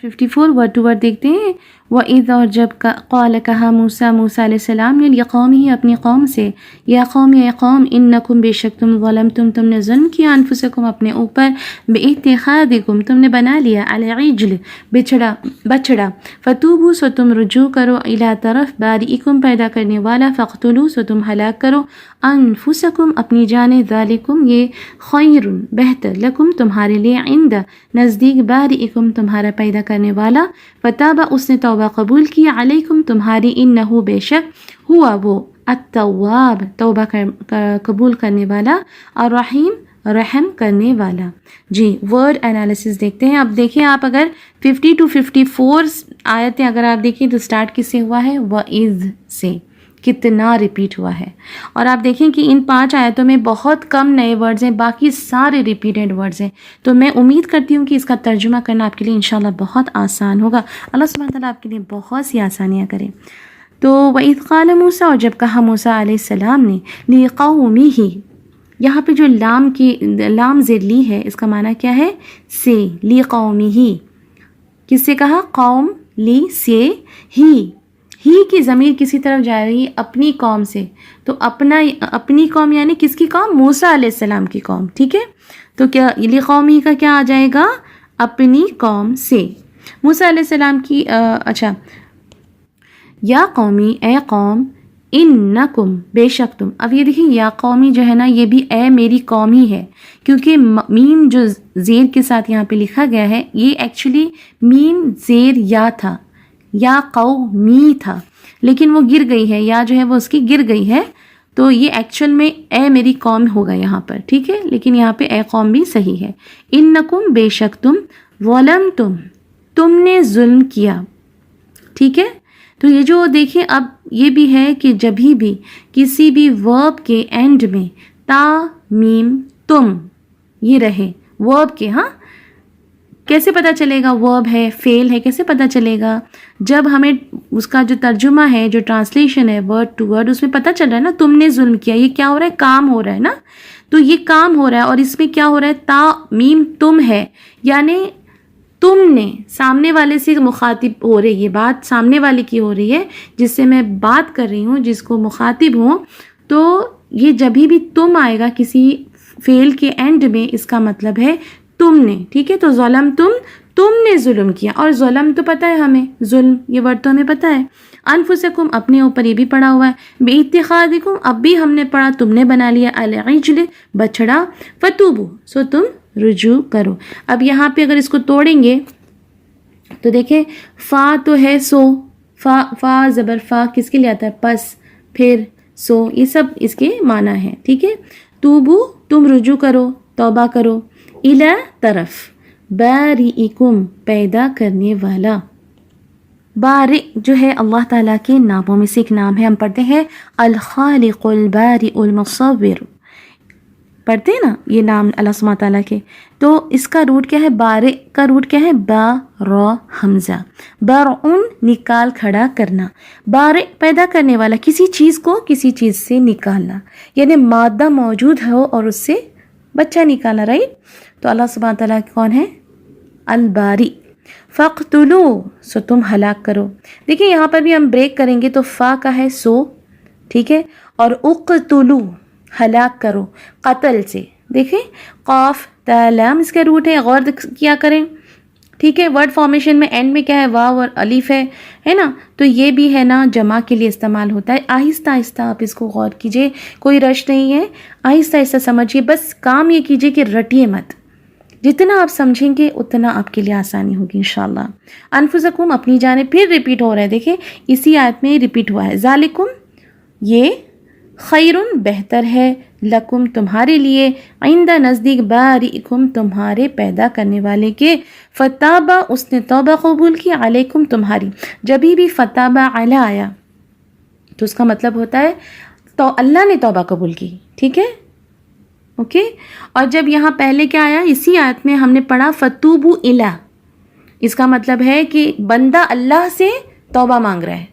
54 ورڈ ٹو ورڈ دیکھتے ہیں. وَإِذْ اور جب قال کہا موسیٰ علیہ السلام نے لِقَوْمِهِ اپنی قوم سے، یا قوم اے قوم، انکم بے شک تم ظلمتم نے ظلم کیا، انفسکم اپنے اوپر، بِاتِّخَاذِکم تم نے بنا لیا، العجل بچڑا، فتوبوا سو تم رجوع کرو، الی طرف بارئکم پیدا کرنے والا، فاقتلوا سو تم ہلاک کرو، انفسکم اپنی جانیں، ذالکم یہ خیر بہتر، لکم تمہارے لیے، عند نزدیک، بارئکم تمہارا پیدا کرنے والا، فتابہ اس نے توبہ قبول کی، علیکم تمہاری، انہو بے شک، ہوا وہ، التواب توبہ قبول کرنے والا، الرحیم رحم کرنے والا. جی ورڈ انالیسس دیکھتے ہیں. اب دیکھیں آپ اگر 50 to 54 آیتیں اگر آپ دیکھیں تو سٹارٹ کس سے ہوا ہے؟ وَإِذْ سے. کتنا ریپیٹ ہوا ہے. اور آپ دیکھیں کہ ان 5 آیتوں میں بہت کم نئے ورڈز ہیں، باقی سارے ریپیٹڈ ورڈز ہیں. تو میں امید کرتی ہوں کہ اس کا ترجمہ کرنا آپ کے لیے انشاءاللہ بہت آسان ہوگا. اللہ سبحانہ تعالیٰ آپ کے لیے بہت سی آسانیاں کریں. تو وَإِذْ قَالَ موسیٰ اور جب کہا موسیٰ علیہ السلام نے، لِقَوْمِهِ یہاں پہ جو لام زیر لی ہے اس کا معنی کیا ہے؟ سے. لِقَوْمِهِ کس سے کہا؟ قوم، لی سے، ہی کی ضمیر کسی طرف جا رہی ہے؟ اپنی قوم سے. تو اپنی قوم یعنی کس کی قوم؟ موسیٰ علیہ السلام کی قوم. ٹھیک ہے. تو کیا لِقَوْمِهِ کا کیا آ جائے گا؟ اپنی قوم سے. موسیٰ علیہ السلام کی اچھا، یا قومی اے قوم، انکم بے شک تم. اب یہ دیکھیں یا قومی جو ہے نا یہ بھی اے میری قوم ہی ہے، کیونکہ میم جو زیر کے ساتھ یہاں پہ لکھا گیا ہے یہ ایکچولی میم زیر یا تھا، یا قومی تھا، لیکن وہ گر گئی ہے، یا جو ہے وہ اس کی گر گئی ہے، تو یہ ایکچوئل میں اے میری قوم ہوگا یہاں پر. ٹھیک ہے. لیکن یہاں پہ اے قوم بھی صحیح ہے. انکم بے شک تم، ظلمتم تم نے ظلم کیا. ٹھیک ہے. تو یہ جو دیکھیں اب یہ بھی ہے کہ جبھی بھی کسی بھی ورب کے اینڈ میں تا میم تم یہ رہے ورب کے، ہاں کیسے پتہ چلے گا ورب ہے، فعل ہے؟ کیسے پتہ چلے گا؟ جب ہمیں اس کا جو ترجمہ ہے، جو ٹرانسلیشن ہے ورڈ ٹو ورڈ، اس میں پتہ چل رہا ہے نا تم نے ظلم کیا. یہ کیا ہو رہا ہے؟ کام ہو رہا ہے نا. تو یہ کام ہو رہا ہے اور اس میں کیا ہو رہا ہے؟ تا میم تم ہے، یعنی تم نے سامنے والے سے مخاطب ہو رہی ہے، بات سامنے والے کی ہو رہی ہے جس سے میں بات کر رہی ہوں، جس کو مخاطب ہوں. تو یہ جبھی بھی تم آئے گا کسی فعل کے اینڈ میں، اس کا مطلب ہے تم نے. ٹھیک ہے. تو ظلم تم نے ظلم کیا. اور ظلم تو پتہ ہے ہمیں، ظلم یہ ورڈ تو ہمیں پتہ ہے. انفسکم اپنے اوپر یہ بھی پڑا ہوا ہے. بِاتِّخَاذِکم اب بھی ہم نے پڑھا، تم نے بنا لیا، العجل بچڑا، فتوبو سو تم رجوع کرو. اب یہاں پہ اگر اس کو توڑیں گے تو دیکھیں فا تو ہے سو، فا زبر فا کس کے لیے آتا ہے؟ پس، پھر، سو، یہ سب اس کے معنی ہیں. ٹھیک ہے. توبو تم رجوع کرو، توبہ کرو، الی طرف، بارئکم پیدا کرنے والا. بارئ جو ہے اللہ تعالیٰ کے ناموں میں سے ایک نام ہے. ہم پڑھتے ہیں الخالق البارئ المصور، پڑھتے ہیں نا یہ نام اللہ سبحانہ تعالیٰ کے. تو اس کا روٹ کیا ہے؟ بارئ کا روٹ کیا ہے؟ با را حمزہ. برعن نکال کھڑا کرنا، بارئ پیدا کرنے والا، کسی چیز کو کسی چیز سے نکالنا، یعنی مادہ موجود ہو اور اس سے بچہ نکالنا. رائٹ. تو اللہ سبحانہ تعالیٰ کون ہے؟ الباری. فقتلو سو تم ہلاک کرو. دیکھیں یہاں پر بھی ہم بریک کریں گے تو فا کا ہے سو، ٹھیک ہے، اور اقتلو ہلاک کرو قتل سے. دیکھیں قاف تا لام اس کا روٹ ہے، غور کیا کریں. ٹھیک ہے. ورڈ فارمیشن میں اینڈ میں کیا ہے؟ واو اور الف ہے نا. تو یہ بھی ہے نا جمع کے لیے استعمال ہوتا ہے. آہستہ آہستہ آپ اس کو غور کیجئے، کوئی رش نہیں ہے، آہستہ آہستہ سمجھیے. بس کام یہ کیجئے کہ رٹیے مت، جتنا آپ سمجھیں گے اتنا آپ کے لیے آسانی ہوگی انشاءاللہ. انفسکم اپنی جانب، پھر ریپیٹ ہو رہا ہے، دیکھیں اسی آیت میں ریپیٹ ہوا ہے. ذالکم یہ، خیرن بہتر ہے، لکم تمہارے لیے، عند نزدیک، باریکم تمہارے پیدا کرنے والے کے، فتابہ اس نے توبہ قبول کی، علیکم تمہاری. جبھی بھی فتابہ علی آیا تو اس کا مطلب ہوتا ہے تو اللہ نے توبہ قبول کی. ٹھیک ہے، اوکے. اور جب یہاں پہلے کیا آیا، اسی آیت میں ہم نے پڑھا فتوبو الی، اس کا مطلب ہے کہ بندہ اللہ سے توبہ مانگ رہا ہے.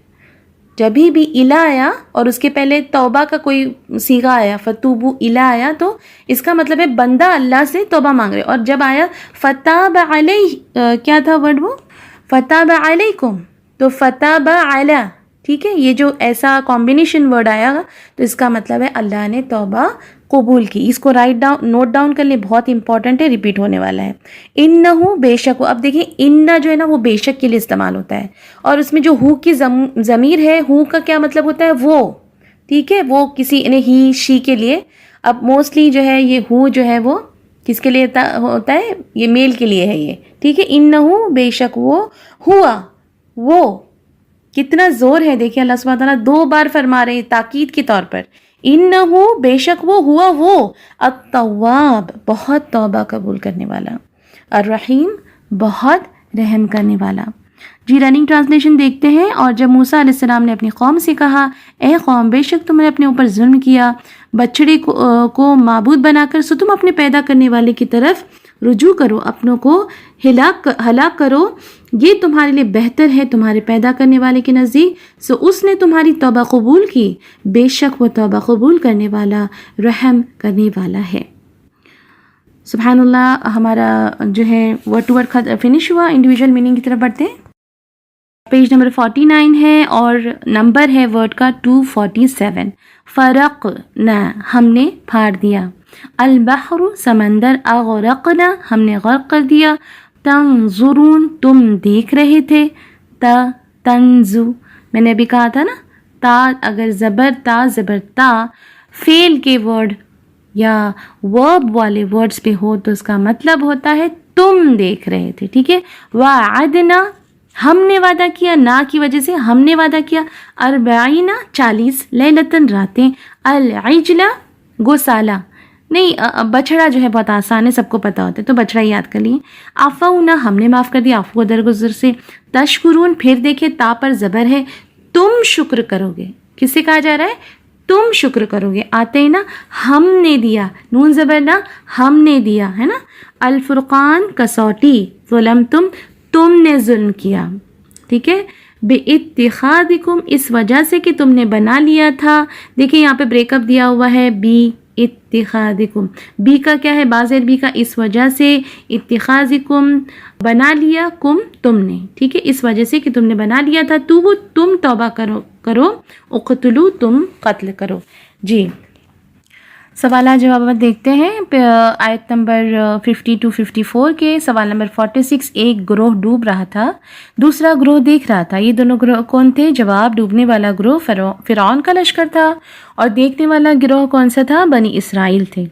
جبھی بھی الی آیا اور اس کے پہلے توبہ کا کوئی صیغہ آیا، فتوبو الی آیا، تو اس کا مطلب ہے بندہ اللہ سے توبہ مانگ رہے. اور جب آیا فتاب علیہ، کیا تھا ورڈ وہ، فتاب علیکم، تو فتاب علی. ٹھیک ہے، یہ جو ایسا کمبینیشن ورڈ آیا تو اس کا مطلب ہے اللہ نے توبہ قبول کی. اس کو رائٹ ڈاؤن، نوٹ ڈاؤن کر لیں، بہت امپورٹنٹ ہے، ریپیٹ ہونے والا ہے. انہو بے شک، اب دیکھیں ان جو ہے نا وہ بے شک کے لیے استعمال ہوتا ہے، اور اس میں جو ہو کی ضمیر ہے، ہو کا کیا مطلب ہوتا ہے، وہ. ٹھیک ہے، وہ کسی یعنی ہی شی کے لیے. اب موسٹلی جو ہے یہ ہو جو ہے وہ کس کے لیے ہوتا ہے، یہ میل کے لیے ہے یہ. ٹھیک ہے، انہو بے شک وہ، ہوا وہ، کتنا زور ہے، دیکھیں اللہ سبحانہ تعالیٰ 2 بار فرما رہے ہیں تاکید کے طور پر. انہو بے شک وہ، ہوا وہ، التواب بہت توبہ قبول کرنے والا، الرحیم بہت رحم کرنے والا. جی رننگ ٹرانسلیشن دیکھتے ہیں. اور جب موسیٰ علیہ السلام نے اپنی قوم سے کہا، اے قوم بے شک تم نے اپنے اوپر ظلم کیا، بچڑے کو معبود بنا کر، سو تم اپنے پیدا کرنے والے کی طرف رجوع کرو، اپنوں کو ہلاک کرو، یہ تمہارے لیے بہتر ہے تمہارے پیدا کرنے والے کے نزدیک. سو اس نے تمہاری توبہ قبول کی، بے شک وہ توبہ قبول کرنے والا، رحم کرنے والا ہے. سبحان اللہ. ہمارا جو ہے ورڈ ٹو ورڈ فنش ہوا. انڈیویجول میننگ کی طرف بڑھتے ہیں. پیج نمبر 49 ہے اور نمبر ہے ورڈ کا 247. فرقنا ہم نے پھاڑ دیا، البحر سمندر، اغرقنا ہم نے غرق کر دیا، تنظرون تم دیکھ رہے تھے، تنزو میں نے ابھی کہا تھا نا، تا اگر زبر تا فعل کے ورڈ یا ورب والے ورڈز پہ ہو تو اس کا مطلب ہوتا ہے تم دیکھ رہے تھے. ٹھیک ہے. وعدنا ہم نے وعدہ کیا، نا کی وجہ سے ہم نے وعدہ کیا، 40 40 لیلتن راتیں، العجلہ گوسالہ نہیں، بچڑا جو ہے بہت آسان ہے، سب کو پتہ ہوتا ہے تو بچڑا یاد کر لیے. عفونا ہم نے معاف کر دیا، عفو درگزر سے. تشکرون پھر دیکھیں تا پر زبر ہے، تم شکر کرو گے. کس سے کہا جا رہا ہے، تم شکر کرو گے. آتے نا ہم نے دیا، نون زبر نہ، ہم نے دیا ہے نا. الفرقان کسوٹی، ظلم تم نے ظلم کیا. ٹھیک ہے. بِاتِّخَاذِكُمْ اس وجہ سے کہ تم نے بنا لیا تھا. دیکھیں یہاں پہ بریک اپ دیا ہوا ہے، بی اتخاذکم، بی کا کیا ہے، باظاہر بی کا، اس وجہ سے، اتخاذکم بنا لیا، کم تم نے. ٹھیک ہے، اس وجہ سے کہ تم نے بنا لیا تھا، تو تم توبہ کرو، اقتلو تم قتل کرو. جی سوالات جوابات دیکھتے ہیں. آیت نمبر 50 to 54 کے. سوال نمبر 46. ایک گروہ ڈوب رہا تھا، دوسرا گروہ دیکھ رہا تھا. یہ دونوں گروہ کون تھے؟ جواب، ڈوبنے والا گروہ فرعون کا لشکر تھا اور دیکھنے والا گروہ کون سا تھا؟ بنی اسرائیل تھے.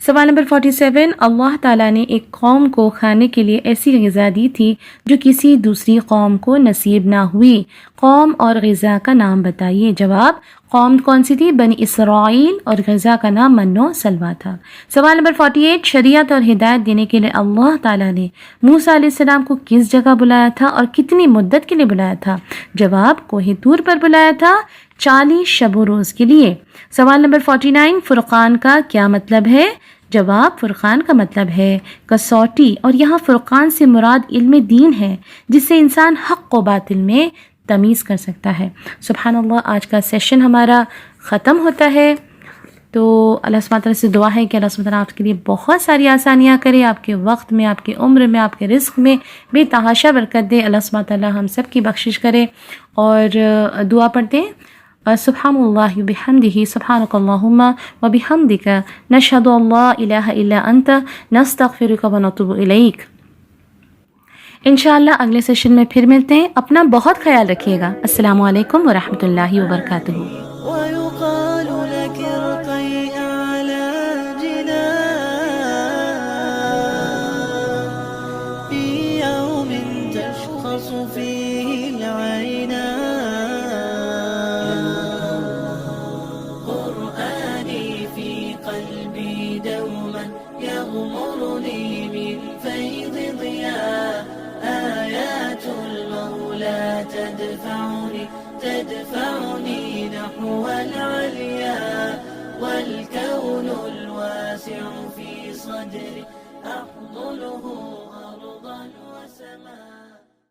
سوال نمبر 47. اللہ تعالیٰ نے ایک قوم کو کھانے کے لیے ایسی غذا دی تھی جو کسی دوسری قوم کو نصیب نہ ہوئی. قوم اور غذا کا نام بتائیے. جواب، قوم کون سی تھی؟ بنی اسرائیل، اور غذا کا نام من و سلویٰ تھا. سوال نمبر 48. شریعت اور ہدایت دینے کے لیے اللہ تعالیٰ نے موسیٰ علیہ السلام کو کس جگہ بلایا تھا اور کتنی مدت کے لیے بلایا تھا؟ جواب، کوہ طور پر بلایا تھا 40 شب و روز کے لیے. سوال نمبر 49. فرقان کا کیا مطلب ہے؟ جواب، فرقان کا مطلب ہے کسوٹی، اور یہاں فرقان سے مراد علم دین ہے جس سے انسان حق و باطل میں تمیز کر سکتا ہے. سبحان اللہ. آج کا سیشن ہمارا ختم ہوتا ہے، تو اللہ سبحانہ تعالیٰ سے دعا ہے کہ اللہ سبحانہ تعالیٰ آپ کے لیے بہت ساری آسانیاں کرے، آپ کے وقت میں، آپ کے عمر میں، آپ کے رزق میں بے تحاشا برکت دے. اللہ سبحانہ تعالیٰ ہم سب کی بخشش کرے. اور دعا پڑھتے ہیں. سبحان اللہ بحمدہ، سبحانک اللہم وبحمدک، نشہد ان لا الہ الا انت، نستغفرک ونتوب الیک. انشاءاللہ اگلے سیشن میں پھر ملتے ہیں. اپنا بہت خیال رکھیے گا. السلام علیکم ورحمۃ اللہ وبرکاتہ. نحو العليا والكون الواسع في صدري أحضن